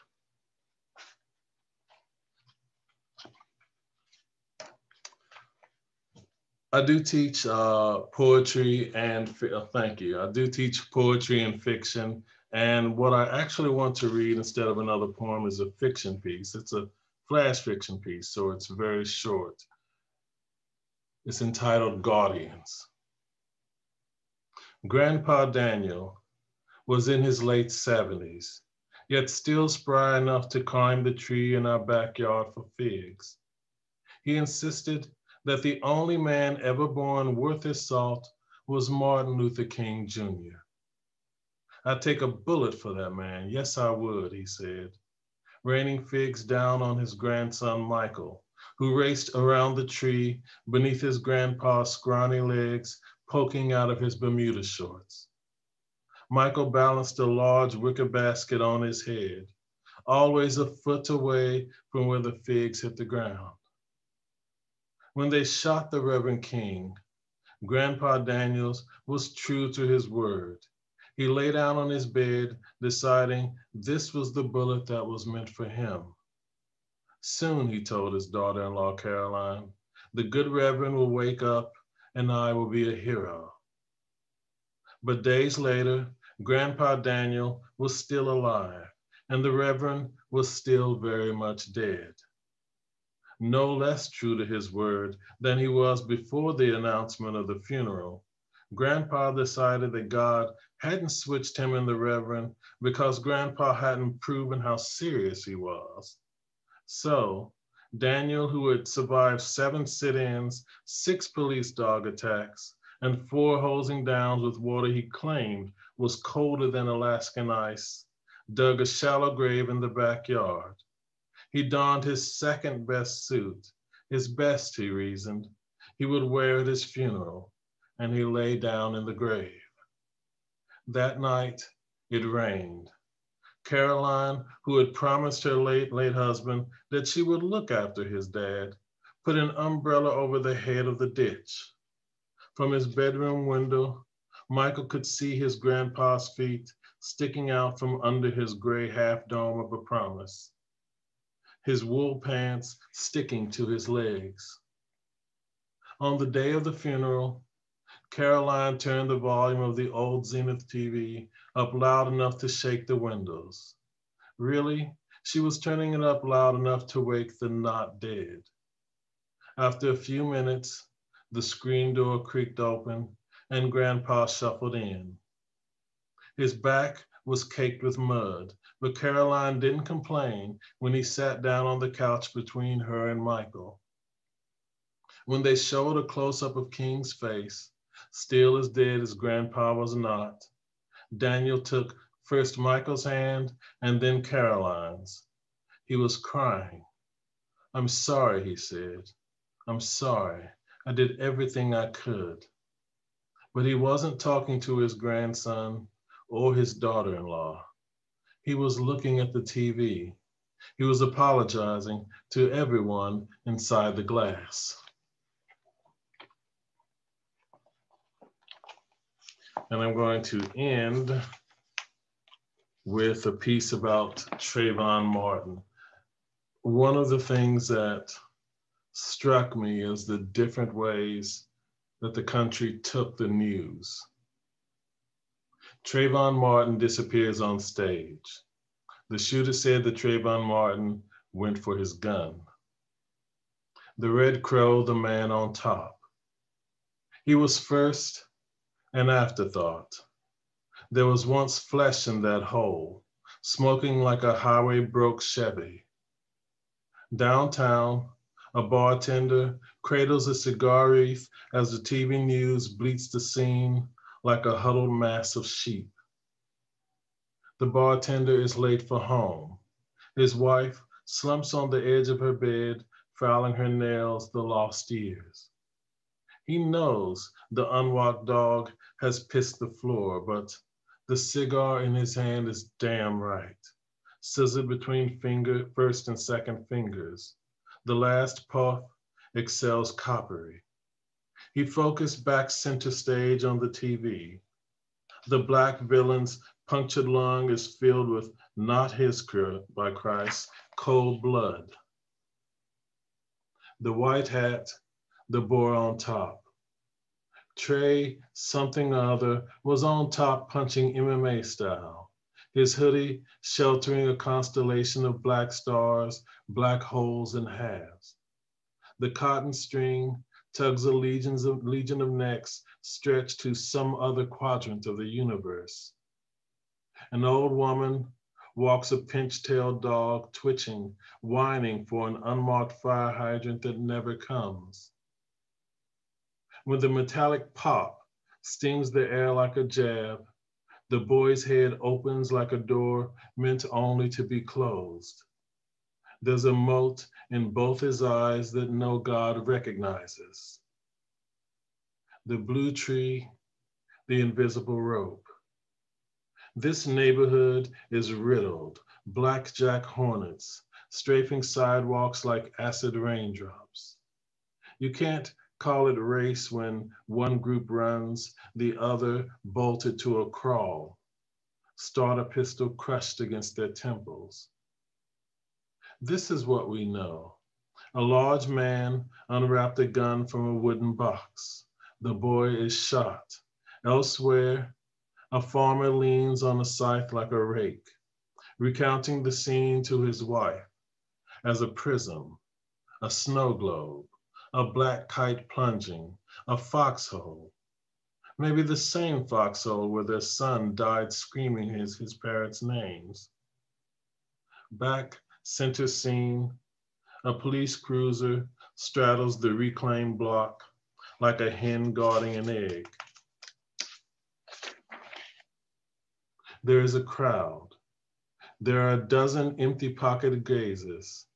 I do teach poetry and, thank you. I do teach poetry and fiction. And what I actually want to read instead of another poem is a fiction piece. It's a flash fiction piece, so it's very short. It's entitled Guardians. Grandpa Daniel was in his late 70s, yet still spry enough to climb the tree in our backyard for figs. He insisted that the only man ever born worth his salt was Martin Luther King Jr. I'd take a bullet for that man. Yes, I would, he said, raining figs down on his grandson, Michael, who raced around the tree beneath his grandpa's scrawny legs poking out of his Bermuda shorts. Michael balanced a large wicker basket on his head, always a foot away from where the figs hit the ground. When they shot the Reverend King, Grandpa Daniels was true to his word. He lay down on his bed, deciding this was the bullet that was meant for him. Soon, he told his daughter-in-law, Caroline, the good Reverend will wake up and I will be a hero. But days later, Grandpa Daniel was still alive and the Reverend was still very much dead. No less true to his word than he was before the announcement of the funeral, Grandpa decided that God hadn't switched him and the Reverend because Grandpa hadn't proven how serious he was. So Daniel, who had survived 7 sit-ins, 6 police dog attacks, and 4 hosing downs with water he claimed was colder than Alaskan ice, dug a shallow grave in the backyard. He donned his second best suit, his best, he reasoned. He would wear at his funeral, and he lay down in the grave. That night, it rained. Caroline, who had promised her late husband that she would look after his dad, put an umbrella over the head of the ditch. From his bedroom window, Michael could see his grandpa's feet sticking out from under his gray half dome of a promise, his wool pants sticking to his legs. On the day of the funeral, Caroline turned the volume of the old Zenith TV up loud enough to shake the windows. Really, she was turning it up loud enough to wake the not dead. After a few minutes, the screen door creaked open and Grandpa shuffled in. His back was caked with mud, but Caroline didn't complain when he sat down on the couch between her and Michael. When they showed a close-up of King's face, still as dead as Grandpa was not, Daniel took first Michael's hand and then Caroline's. He was crying. "I'm sorry," he said. "I'm sorry. I did everything I could." But he wasn't talking to his grandson or his daughter-in-law. He was looking at the TV. He was apologizing to everyone inside the glass. And I'm going to end with a piece about Trayvon Martin. One of the things that struck me is the different ways that the country took the news. Trayvon Martin disappears on stage. The shooter said that Trayvon Martin went for his gun. The Red Crow, the man on top. He was first an afterthought. There was once flesh in that hole, smoking like a highway-broke Chevy. Downtown, a bartender cradles a cigar wreath as the TV news bleats the scene like a huddled mass of sheep. The bartender is late for home. His wife slumps on the edge of her bed, filing her nails the lost years. He knows the unwalked dog has pissed the floor, but the cigar in his hand is damn right. Scissored between first and second fingers. The last puff excels coppery. He focused back center stage on the TV. The black villain's punctured lung is filled with not his by Christ, cold blood. The white hat, the boar on top. Trey something or other was on top punching MMA style. His hoodie sheltering a constellation of black stars, black holes and halves. The cotton string tugs a legion of necks stretched to some other quadrant of the universe. An old woman walks a pinch-tailed dog twitching, whining for an unmarked fire hydrant that never comes. When the metallic pop stings the air like a jab, the boy's head opens like a door meant only to be closed. There's a mote in both his eyes that no God recognizes. The blue tree, the invisible rope. This neighborhood is riddled, blackjack hornets, strafing sidewalks like acid raindrops. You can't call it race when one group runs, the other bolted to a crawl, starter pistol crushed against their temples. This is what we know. A large man unwrapped a gun from a wooden box. The boy is shot. Elsewhere, a farmer leans on a scythe like a rake, recounting the scene to his wife as a prism, a snow globe, a black kite plunging, a foxhole, maybe the same foxhole where their son died screaming his parents' names. Back center scene, a police cruiser straddles the reclaimed block like a hen guarding an egg. There is a crowd. There are a dozen empty-pocketed gazes.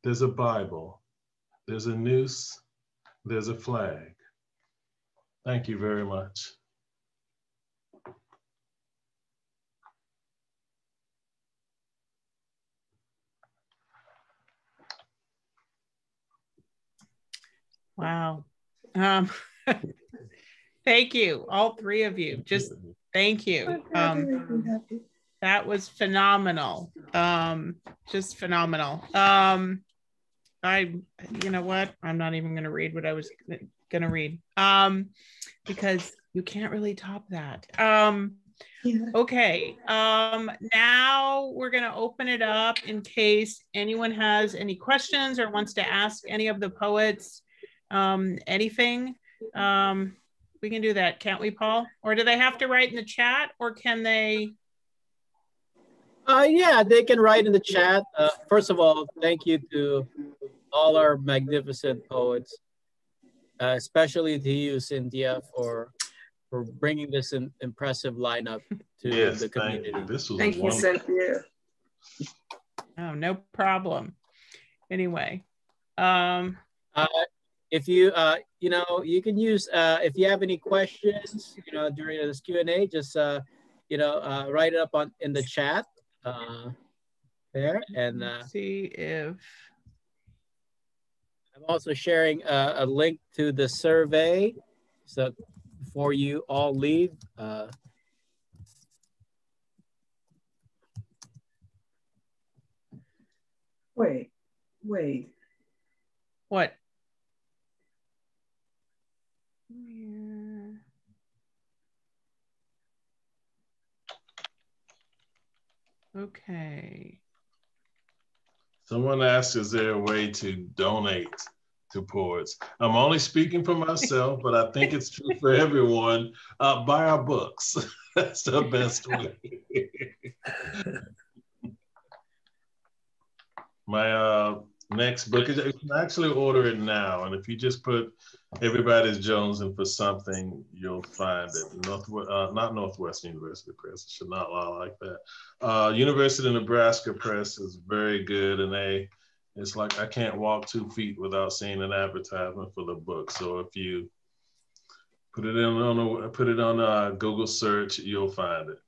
There's a Bible. There's a noose. There's a flag. Thank you very much. Wow. Thank you, all three of you. Just Thank you. That was phenomenal. Just phenomenal. You know what? I'm not even going to read what I was going to read because you can't really top that. Okay. Now we're going to open it up in case anyone has any questions or wants to ask any of the poets anything. We can do that, can't we, Paul? Or do they have to write in the chat, or can they? Yeah, they can write in the chat. First of all, thank you to all our magnificent poets, especially to you, Cynthia, for bringing this impressive lineup to the community. Thank you. This was Thank you, Cynthia. Oh, no problem. Anyway, if you you know, you can use if you have any questions, you know, during this Q&A, just you know, write it up in the chat there, and see if I'm also sharing a link to the survey, so before you all leave. Wait. what? Okay. Someone asked, is there a way to donate to poets? I'm only speaking for myself, but I think it's true for everyone. Buy our books. That's the best way. My next book, you can actually order it now. And if you just put Everybody's Jonesing for something, you'll find it. Not Northwestern University Press, it should not lie like that. University of Nebraska Press is very good, and it's like I can't walk 2 feet without seeing an advertisement for the book. So if you put it on Google search, you'll find it.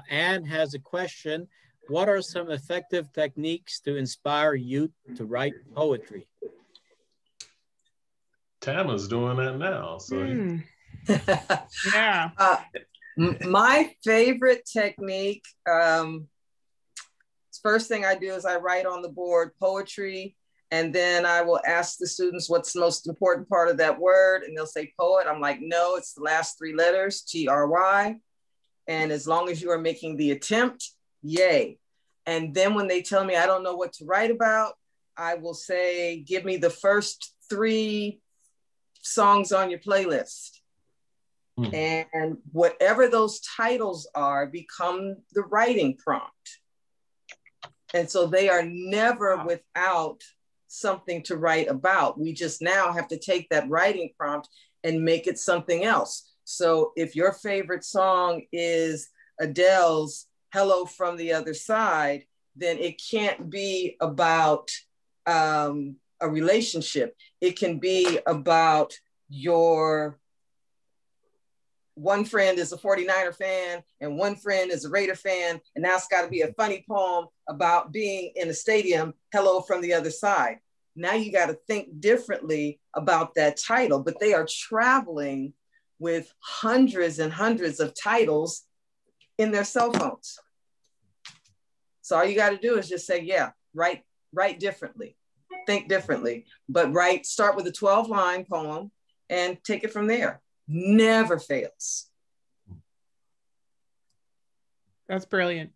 Anne has a question. What are some effective techniques to inspire youth to write poetry? Tama's doing that now. So yeah. My favorite technique, first thing I do is I write on the board poetry, and then I will ask the students what's the most important part of that word, and they'll say poet. I'm like, no, it's the last 3 letters, T-R-Y. And as long as you are making the attempt, yay. And then when they tell me I don't know what to write about, I will say, give me the first 3 songs on your playlist. And whatever those titles are become the writing prompt. And so they are never without something to write about. We just now have to take that writing prompt and make it something else. So if your favorite song is Adele's Hello from the Other Side, then it can't be about a relationship. It can be about your one friend is a 49er fan and one friend is a Raider fan. And now it's got to be a funny poem about being in a stadium, Hello from the Other Side. Now you got to think differently about that title, but they are traveling with hundreds and hundreds of titles in their cell phones. So all you got to do is just say, yeah, write differently, think differently, but start with a 12-line poem and take it from there. Never fails. That's brilliant.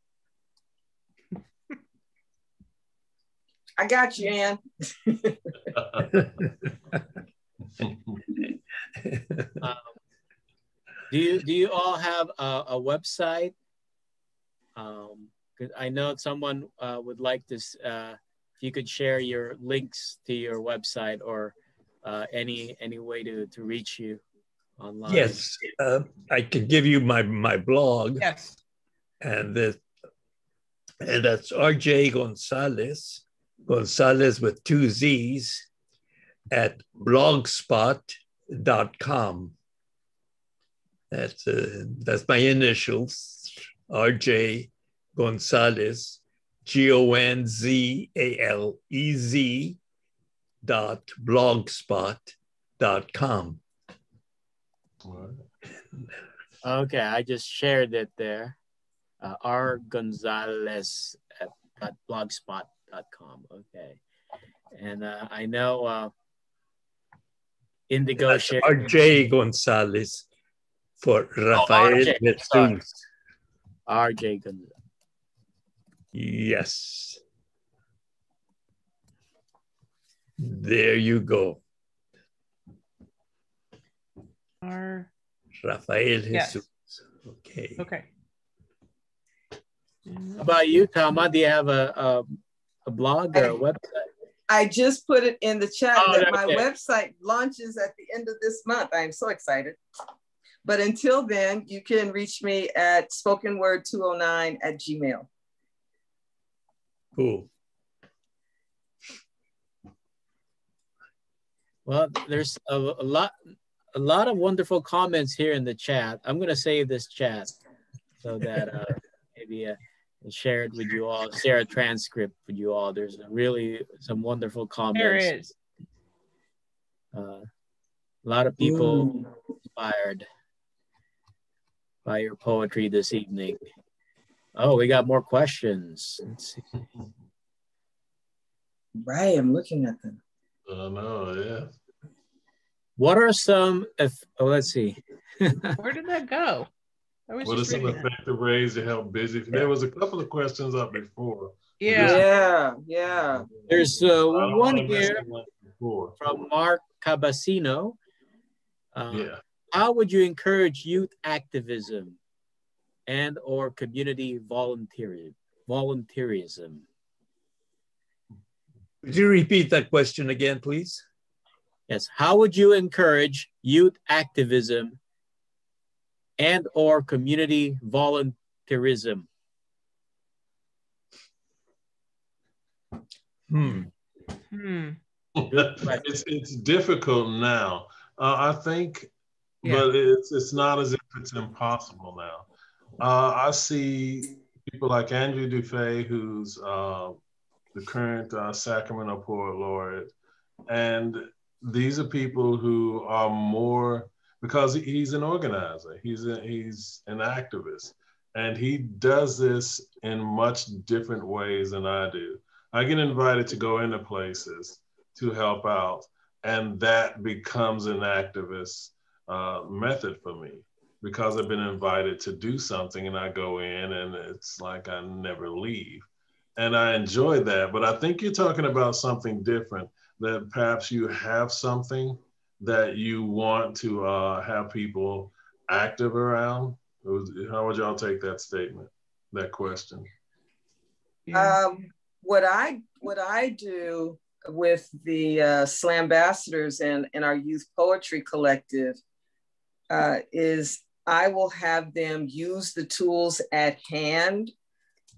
I got you, Ann. Do you all have a website? Because I know someone would like this. If you could share your links to your website or any way to reach you online. Yes, I can give you my blog. Yes, and that's R.J. Gonzalez with 2 Z's at blogspot.com. That's my initials, R.J. Gonzalez, GONZALEZ .blogspot.com. All right. Okay, I just shared it there. rgonzalez@blogspot.com. Okay. And I know Indigo That's shared. R.J. Gonzalez for Rafael RJ, sorry. Jesus. RJ Gonzalez. Yes. There you go. Rafael Yes. Jesus. Okay. Okay. How about you, Tama? Do you have a blog or a website? I just put it in the chat Oh, that my okay. website launches at the end of this month. I am so excited. But until then, you can reach me at spokenword209@gmail.com. Cool. Well, there's a lot of wonderful comments here in the chat. I'm going to save this chat so that maybe share it with you all, share a transcript with you all. There's really some wonderful comments. There is. A lot of people inspired by your poetry this evening. Oh, we got more questions. Let's see. Right, I'm looking at them. I know, yeah. What are some, let's see. Where did that go? I was What are just some reading that. effective ways to help busy? There was a couple of questions up before. Yeah. Yeah. There's I don't one wanna miss here the one before. from Mark Cabasino. Yeah. How would you encourage youth activism and or community volunteerism? Could you repeat that question again, please? Yes. How would you encourage youth activism and or community volunteerism? It's difficult now. I think, Yeah. but it's not as if it's impossible now. I see people like Andrew Dufay, who's the current Sacramento Poet Laureate, and these are people who are more, because he's an organizer, he's an activist, and he does this in much different ways than I do. I get invited to go into places to help out, and that becomes an activist method for me, because I've been invited to do something and I go in and it's like I never leave. And I enjoy that, but I think you're talking about something different, that perhaps you have something that you want to have people active around. How would y'all take that statement, that question? Yeah. What I do with the Slambassadors and our youth poetry collective is I will have them use the tools at hand.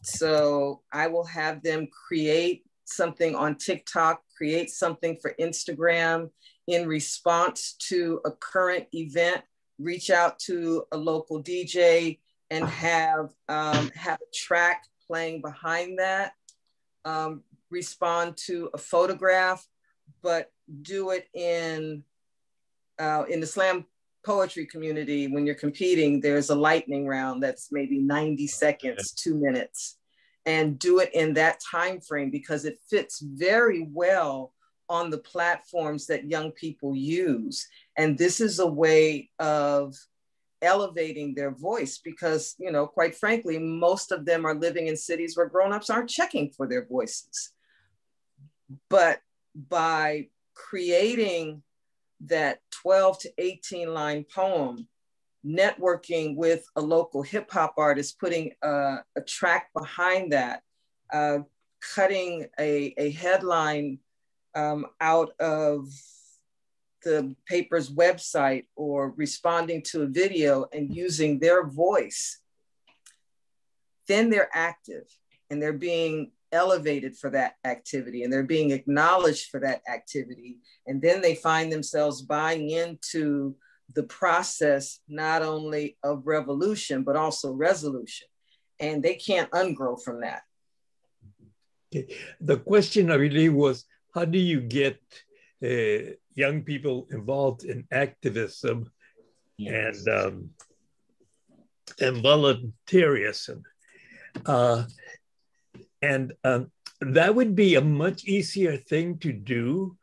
So I will have them create something on TikTok, create something for Instagram in response to a current event, reach out to a local DJ and have a track playing behind that, respond to a photograph, but do it in the slam poetry community. When you're competing, there's a lightning round that's maybe 90 seconds, 2 minutes, and do it in that time frame because it fits very well on the platforms that young people use. And this is a way of elevating their voice because, you know, quite frankly, most of them are living in cities where grownups aren't checking for their voices. But by creating that 12 to 18 line poem, networking with a local hip hop artist, putting a track behind that, cutting a headline out of the paper's website or responding to a video and using their voice, then they're active and they're being elevated for that activity and they're being acknowledged for that activity. And then they find themselves buying into the process, not only of revolution, but also resolution. And they can't ungrow from that. Okay. The question I believe was, how do you get young people involved in activism Yes. And volunteerism. That would be a much easier thing to do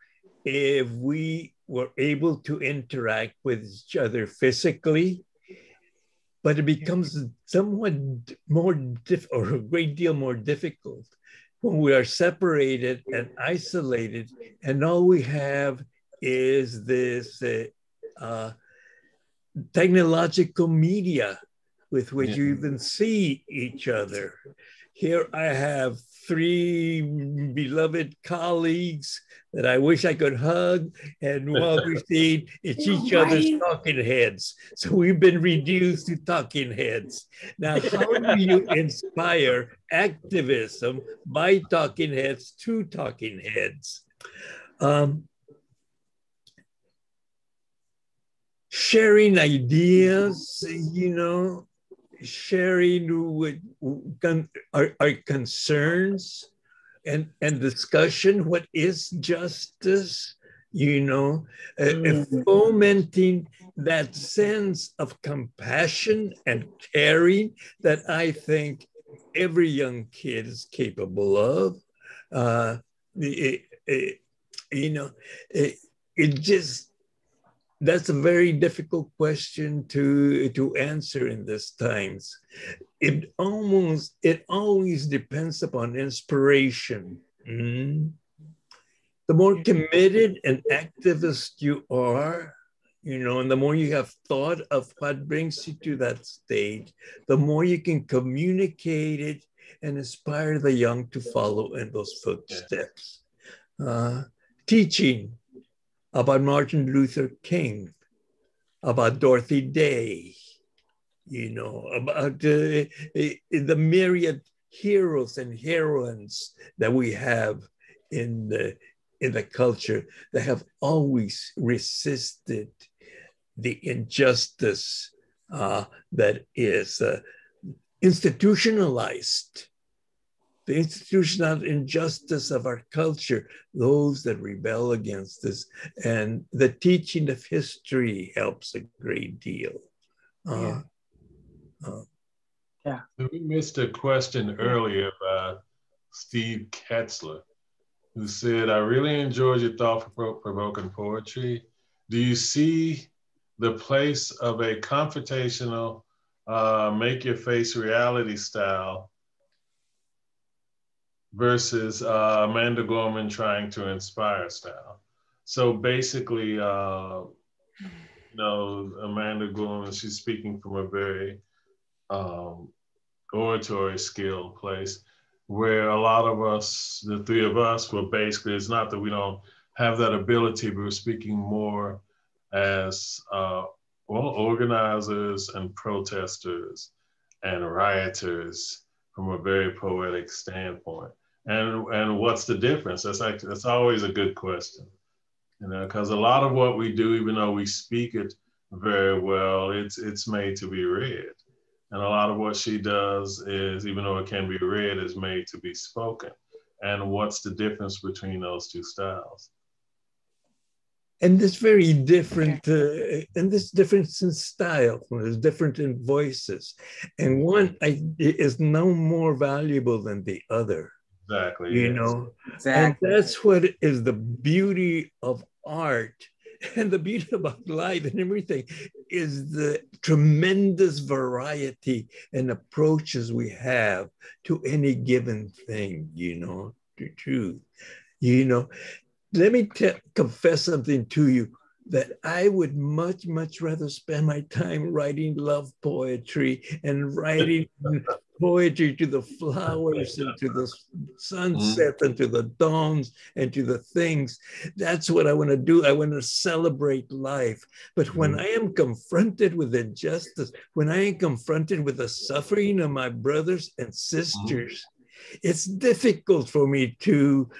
if we were able to interact with each other physically, but it becomes somewhat more or a great deal more difficult when we are separated and isolated, and all we have is this technological media with which you even see each other. Here I have 3 beloved colleagues that I wish I could hug, and what we see, it's each other's talking heads. So we've been reduced to talking heads. Now, how do you inspire activism by talking heads to talking heads? Sharing ideas, sharing with our concerns and discussion. What is justice? Fomenting that sense of compassion and caring that I think every young kid is capable of. That's a very difficult question to answer in these times. It always depends upon inspiration. The more committed and activist you are, and the more you have thought of what brings you to that stage, the more you can communicate it and inspire the young to follow in those footsteps. Teaching about Martin Luther King, about Dorothy Day, about the myriad heroes and heroines that we have in the culture that have always resisted the injustice that is institutionalized. The institutional injustice of our culture, those that rebel against this, and the teaching of history helps a great deal. We missed a question earlier by Steve Ketzler, who said, I really enjoyed your thought-provoking poetry. Do you see the place of a confrontational, make-your-face reality style versus Amanda Gorman trying to inspire style? So basically, Amanda Gorman, she's speaking from a very oratory skill place, where a lot of us, the 3 of us, were basically, it's not that we don't have that ability, but we're speaking more as organizers and protesters and rioters from a very poetic standpoint. And what's the difference? That's always a good question, because a lot of what we do, even though we speak it very well, it's made to be read. And a lot of what she does is, even though it can be read, is made to be spoken. And what's the difference between those 2 styles? And this very different, and this difference in style, is different in voices. And one is no more valuable than the other. Exactly. Exactly. And that's what is the beauty of art, and the beauty about life and everything is the tremendous variety and approaches we have to any given thing, to truth. Let me confess something to you, that I would much, much rather spend my time writing love poetry and writing poetry to the flowers and to the sunset and to the dawns and to the things. That's what I want to do. I want to celebrate life. But when I am confronted with injustice, when I am confronted with the suffering of my brothers and sisters, it's difficult for me to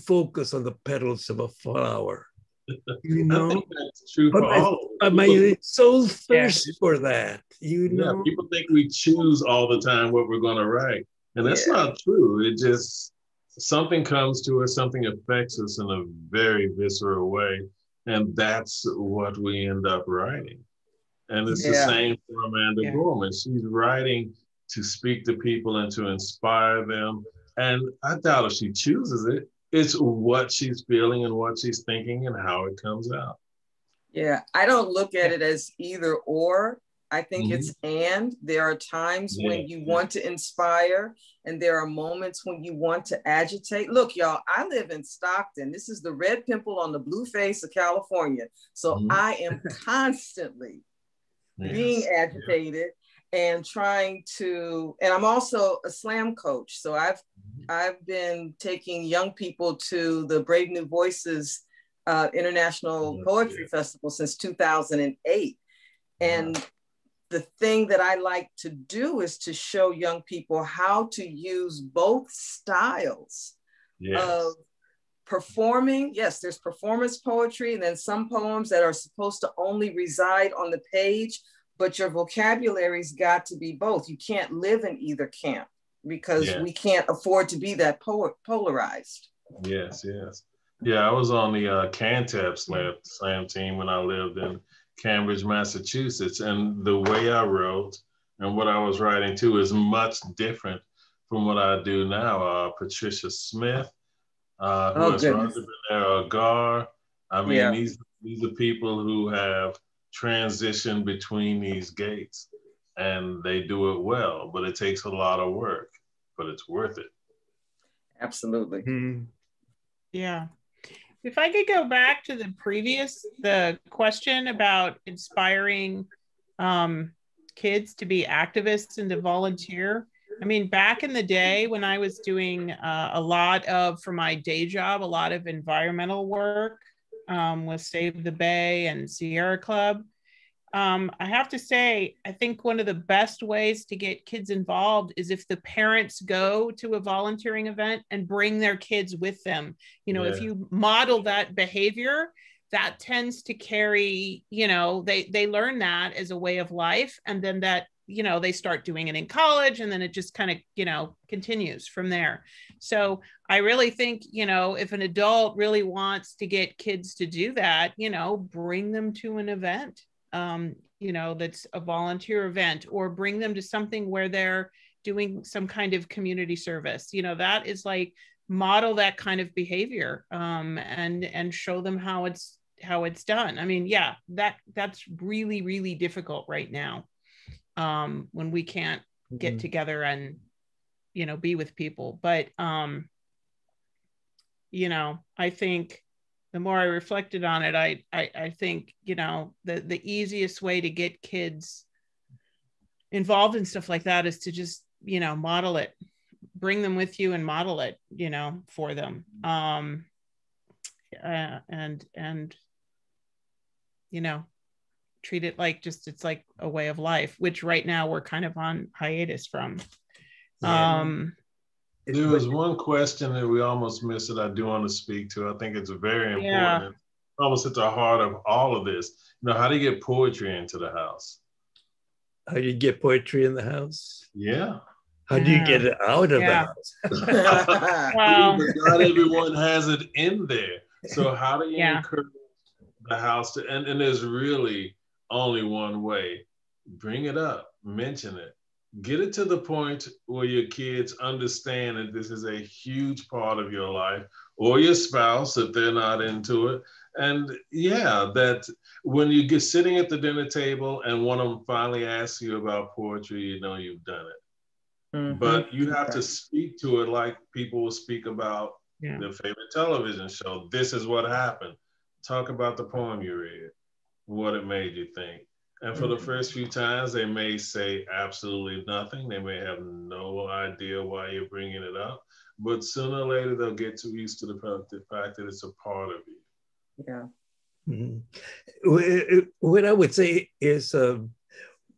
focus on the petals of a flower. I think that's true for all. My soul thirsts for that. Yeah, people think we choose all the time what we're going to write, and that's not true. It just, something comes to us, something affects us in a very visceral way, and that's what we end up writing. And it's the Yeah. same for Amanda Yeah. Gorman. She's writing to speak to people and to inspire them. And I doubt if she chooses it, it's what she's feeling and what she's thinking and how it comes out. Yeah, I don't look at it as either or. I think Mhm. it's and. There are times when you want to inspire, and there are moments when you want to agitate. Look, y'all, I live in Stockton. This is the red pimple on the blue face of California. So Mhm. I am constantly Yes. being agitated and trying to, and I'm also a slam coach. So I've been taking young people to the Brave New Voices International Poetry Festival since 2008. And the thing that I like to do is to show young people how to use both styles of performing. Yes, there's performance poetry, and then some poems that are supposed to only reside on the page, but your vocabulary's got to be both. You can't live in either camp because we can't afford to be that polarized. Yes, yes. Yeah, I was on the Cantab slam team when I lived in Cambridge, Massachusetts. And the way I wrote and what I was writing too is much different from what I do now. Patricia Smith, who has Roger Gar. I mean, these are people who have transitioned between these gates, and they do it well, but it takes a lot of work, but it's worth it. Absolutely. Mm. Yeah. If I could go back to the question about inspiring kids to be activists and to volunteer. I mean, back in the day when I was doing a lot of, for my day job, a lot of environmental work with Save the Bay and Sierra Club, I have to say, I think one of the best ways to get kids involved is if the parents go to a volunteering event and bring their kids with them. You know, if you model that behavior, that tends to carry, you know, they learn that as a way of life. And then that, you know, they start doing it in college, and then it just kind of, you know, continues from there. So I really think, you know, if an adult really wants to get kids to do that, you know, bring them to an event. You know, that's a volunteer event, or bring them to something where they're doing some kind of community service. You know, that is like model that kind of behavior and show them how it's done. I mean, yeah, that's really, really difficult right now when we can't get together and, you know, be with people. But, you know, I think the more I reflected on it, I think, you know, the easiest way to get kids involved in stuff like that is to just, you know, model it, bring them with you and model it, you know, for them. And, you know, treat it like just, it's like a way of life, which right now we're kind of on hiatus from. There was one question that we almost missed that I do want to speak to. I think it's very important. It's almost at the heart of all of this. You know, how do you get poetry into the house? How do you get poetry in the house? Yeah. How do you get it out of the house? Wow. Not everyone has it in there. So how do you encourage the house to, and there's really only one way. Bring it up, mention it. Get it to the point where your kids understand that this is a huge part of your life, or your spouse if they're not into it. And yeah, that when you get sitting at the dinner table and one of them finally asks you about poetry, you know you've done it. Mm-hmm. But you have to speak to it like people will speak about their favorite television show. This is what happened. Talk about the poem you read, what it made you think. And for the first few times, they may say absolutely nothing. They may have no idea why you're bringing it up. But sooner or later, they'll get too used to the fact that it's a part of you. Yeah. Mm-hmm. What I would say is,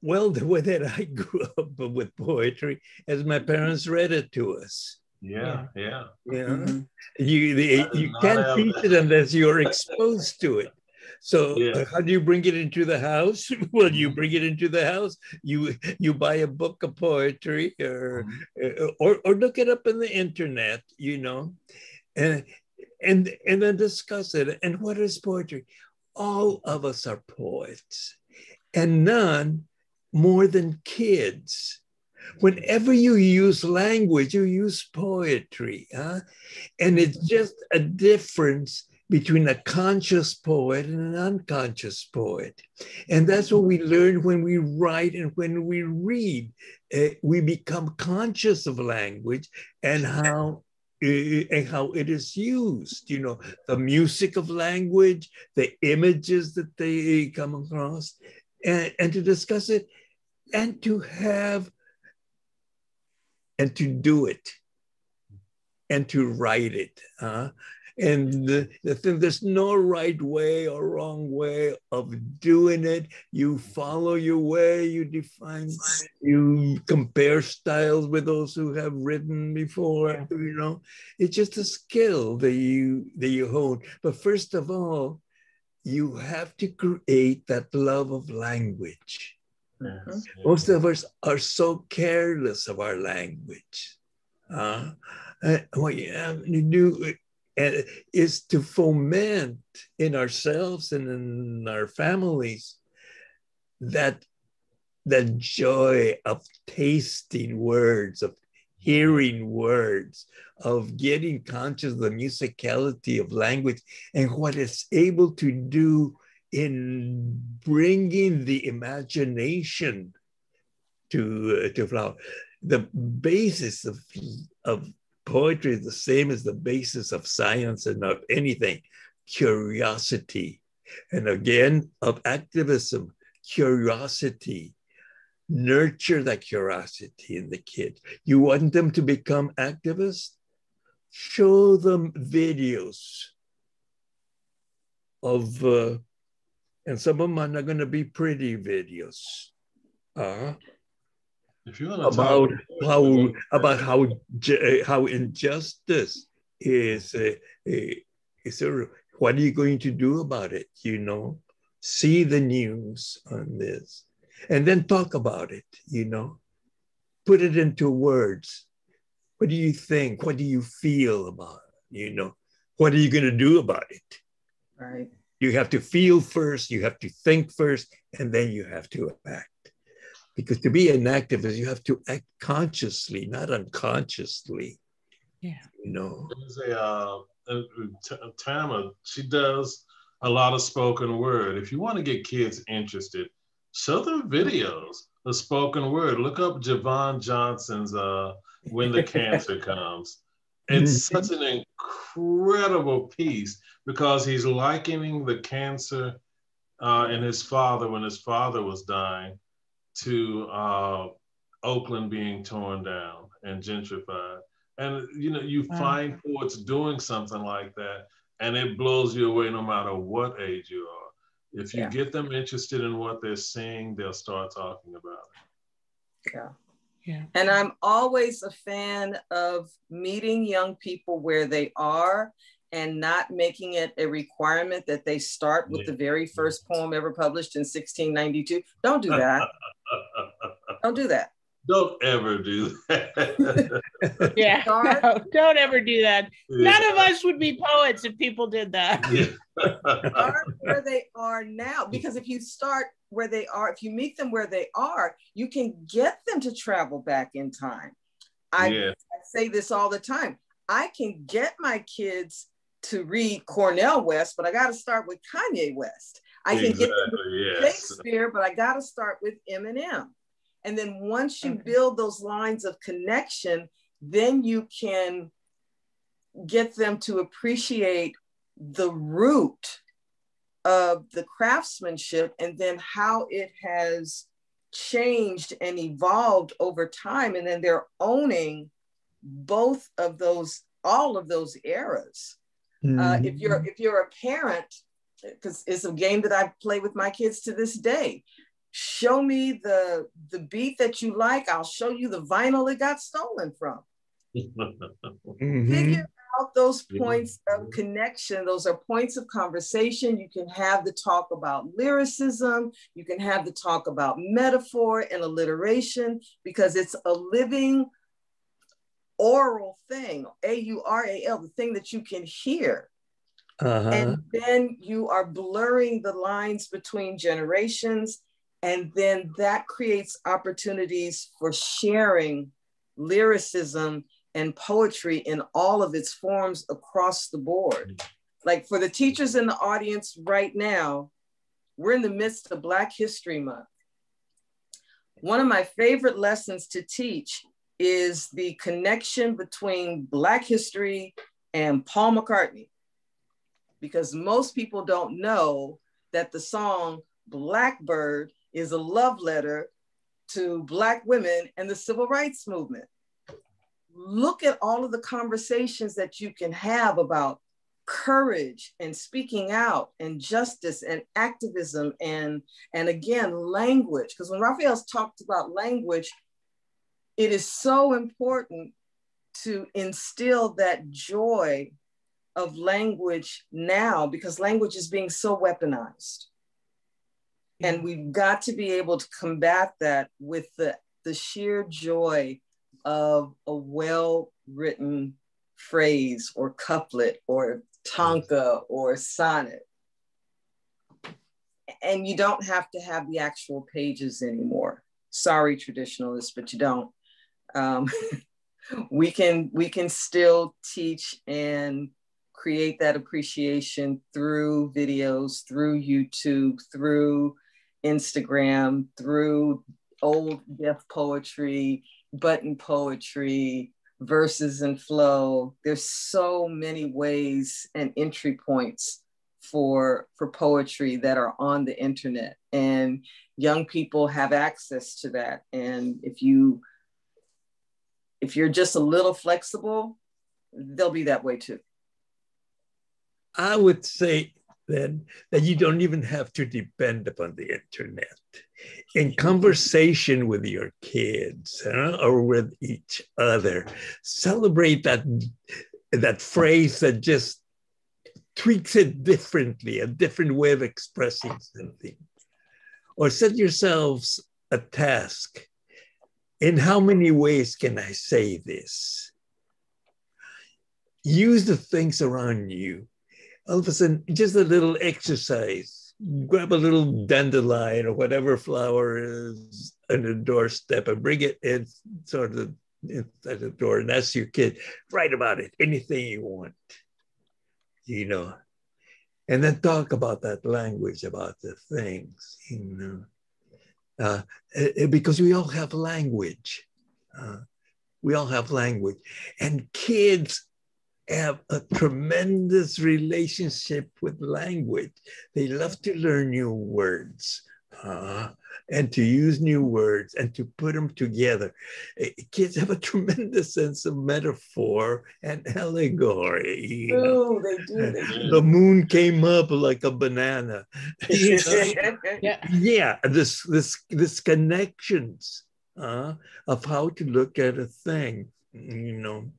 well, the way that I grew up with poetry, as my parents read it to us. Yeah. Mm-hmm. You can't teach it unless you're exposed to it. So how do you bring it into the house? Well, you bring it into the house. You buy a book of poetry, or look it up on the internet, you know, and then discuss it. And what is poetry? All of us are poets. and none more than kids. Whenever you use language, you use poetry, huh? And it's just a difference between a conscious poet and an unconscious poet. And that's what we learn when we write and when we read. We become conscious of language and how it is used, you know, the music of language, the images that they come across, and to discuss it and to have and to do it and to write it. And the thing, there's no right way or wrong way of doing it. You follow your way, you define, you compare styles with those who have written before, you know. It's just a skill that you hone. But first of all, you have to create that love of language. Yes. Most of us are so careless of our language. What you have to do is to foment in ourselves and in our families that the joy of tasting words, of hearing words, of getting conscious of the musicality of language and what it's able to do in bringing the imagination to flower. The basis of poetry is the same as the basis of science and of anything, curiosity. And again, of activism, curiosity. Nurture that curiosity in the kids. You want them to become activists? Show them videos of, and some of them are not going to be pretty videos. If you want to about how injustice is, what are you going to do about it? You know, see the news on this, and then talk about it. You know, put it into words. What do you think? What do you feel about it? You know, what are you going to do about it? Right. You have to feel first. You have to think first, and then you have to act. Because to be an activist, you have to act consciously, not unconsciously. Yeah. You know. There's Tama, she does a lot of spoken word. If you want to get kids interested, show them videos of spoken word. Look up Javon Johnson's When the Cancer Comes. It's such an incredible piece because he's likening the cancer in his father when his father was dying to Oakland being torn down and gentrified. And you know, you find poets doing something like that and it blows you away no matter what age you are. If you get them interested in what they're seeing, they'll start talking about it. Yeah. And I'm always a fan of meeting young people where they are and not making it a requirement that they start with the very first poem ever published in 1692. Don't do that. Don't do that. Don't ever do that. No, don't ever do that. Yeah. None of us would be poets if people did that. Start where they are now, because if you start where they are, if you meet them where they are, you can get them to travel back in time. I say this all the time. I can get my kids to read Cornel West, but I got to start with Kanye West. I can get them to Shakespeare, but I got to start with Eminem. And then once you build those lines of connection, then you can get them to appreciate the root of the craftsmanship and then how it has changed and evolved over time. And then they're owning both of those, all of those eras. If you're a parent, because it's a game that I play with my kids to this day, show me the beat that you like, I'll show you the vinyl it got stolen from. Figure out those points of connection. Those are points of conversation. You can have the talk about lyricism. You can have the talk about metaphor and alliteration, because it's a living oral thing, A-U-R-A-L, the thing that you can hear. And then you are blurring the lines between generations. And then that creates opportunities for sharing lyricism and poetry in all of its forms across the board. Like for the teachers in the audience right now, we're in the midst of Black History Month. One of my favorite lessons to teach is the connection between Black history and Paul McCartney, because most people don't know that the song Blackbird is a love letter to Black women and the civil rights movement. Look at all of the conversations that you can have about courage and speaking out and justice and activism and again, language. Because when Raphael's talked about language, it is so important to instill that joy of language now, because language is being so weaponized. And we've got to be able to combat that with the sheer joy of a well-written phrase or couplet or tanka or sonnet. And you don't have to have the actual pages anymore. Sorry, traditionalists, but you don't. We can still teach and create that appreciation through videos, through YouTube, through Instagram, through old deaf poetry, button poetry, verses and flow. There's so many ways and entry points for poetry that are on the internet, and young people have access to that. And if you're just a little flexible, they'll be that way too. I would say then that you don't even have to depend upon the internet. In conversation with your kids or with each other, celebrate that phrase that just tweaks it differently, a different way of expressing something. Or set yourselves a task. In how many ways can I say this? Use the things around you. All of a sudden, just a little exercise. Grab a little dandelion or whatever flower is on the doorstep and bring it in sort of inside the door and ask your kid, write about it, anything you want, you know. And then talk about that language, about the things, you know. Because we all have language. We all have language. And kids have a tremendous relationship with language. They love to learn new words and to use new words and to put them together. Kids have a tremendous sense of metaphor and allegory. You know? They do. The moon came up like a banana. You know? Yeah, this connections of how to look at a thing, you know.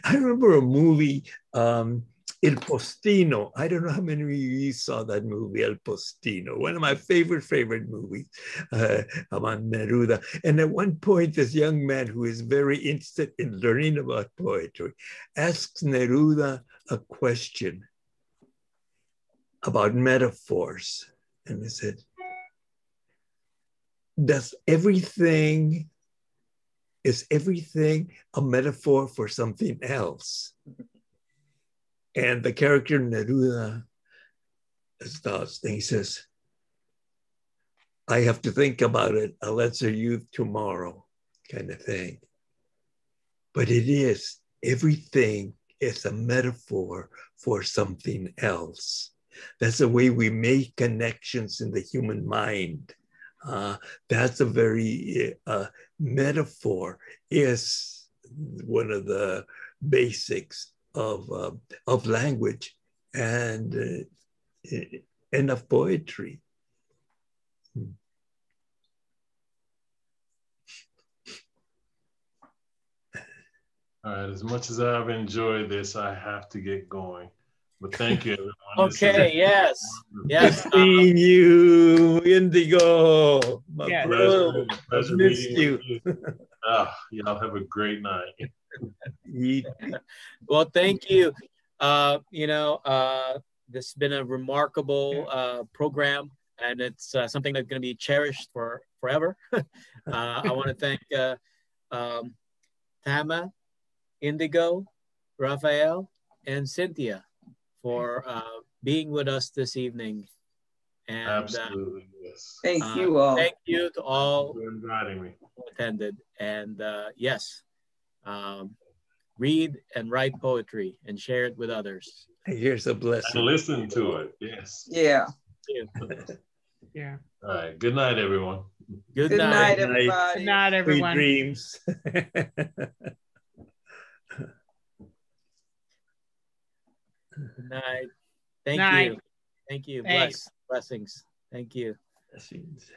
I remember a movie, El Postino. I don't know how many of you saw that movie, El Postino. One of my favorite movies about Neruda. And at one point, this young man who is very interested in learning about poetry asks Neruda a question about metaphors. And he said, is everything a metaphor for something else? And the character Neruda starts, and he says, I have to think about it. I'll answer you tomorrow, kind of thing. But everything is a metaphor for something else. That's the way we make connections in the human mind. That's a very metaphor is one of the basics of language and of poetry. All right, as much as I've enjoyed this, I have to get going. But thank you, everyone. Okay, yes. Seeing you, Indigo. My Yes. brother. Pleasure I missed meeting you. Y'all have a great night. Well, thank you. You know, this has been a remarkable program. and it's something that's going to be cherished for forever. I want to thank Tama, Indigo, Raphael, and Cynthia for being with us this evening. And Absolutely, yes. Thank you all. thank you to all for inviting me. who attended. And yes, read and write poetry and share it with others. Here's a blessing. And listen to it, yes. Yeah. Thank you. Yeah. All right, good night, everyone. Good Good night. night, everybody. Good night, Sweet everyone. dreams. Good night. Thank Night. you. Thank you. Thanks. Blessings. Thank you. Blessings.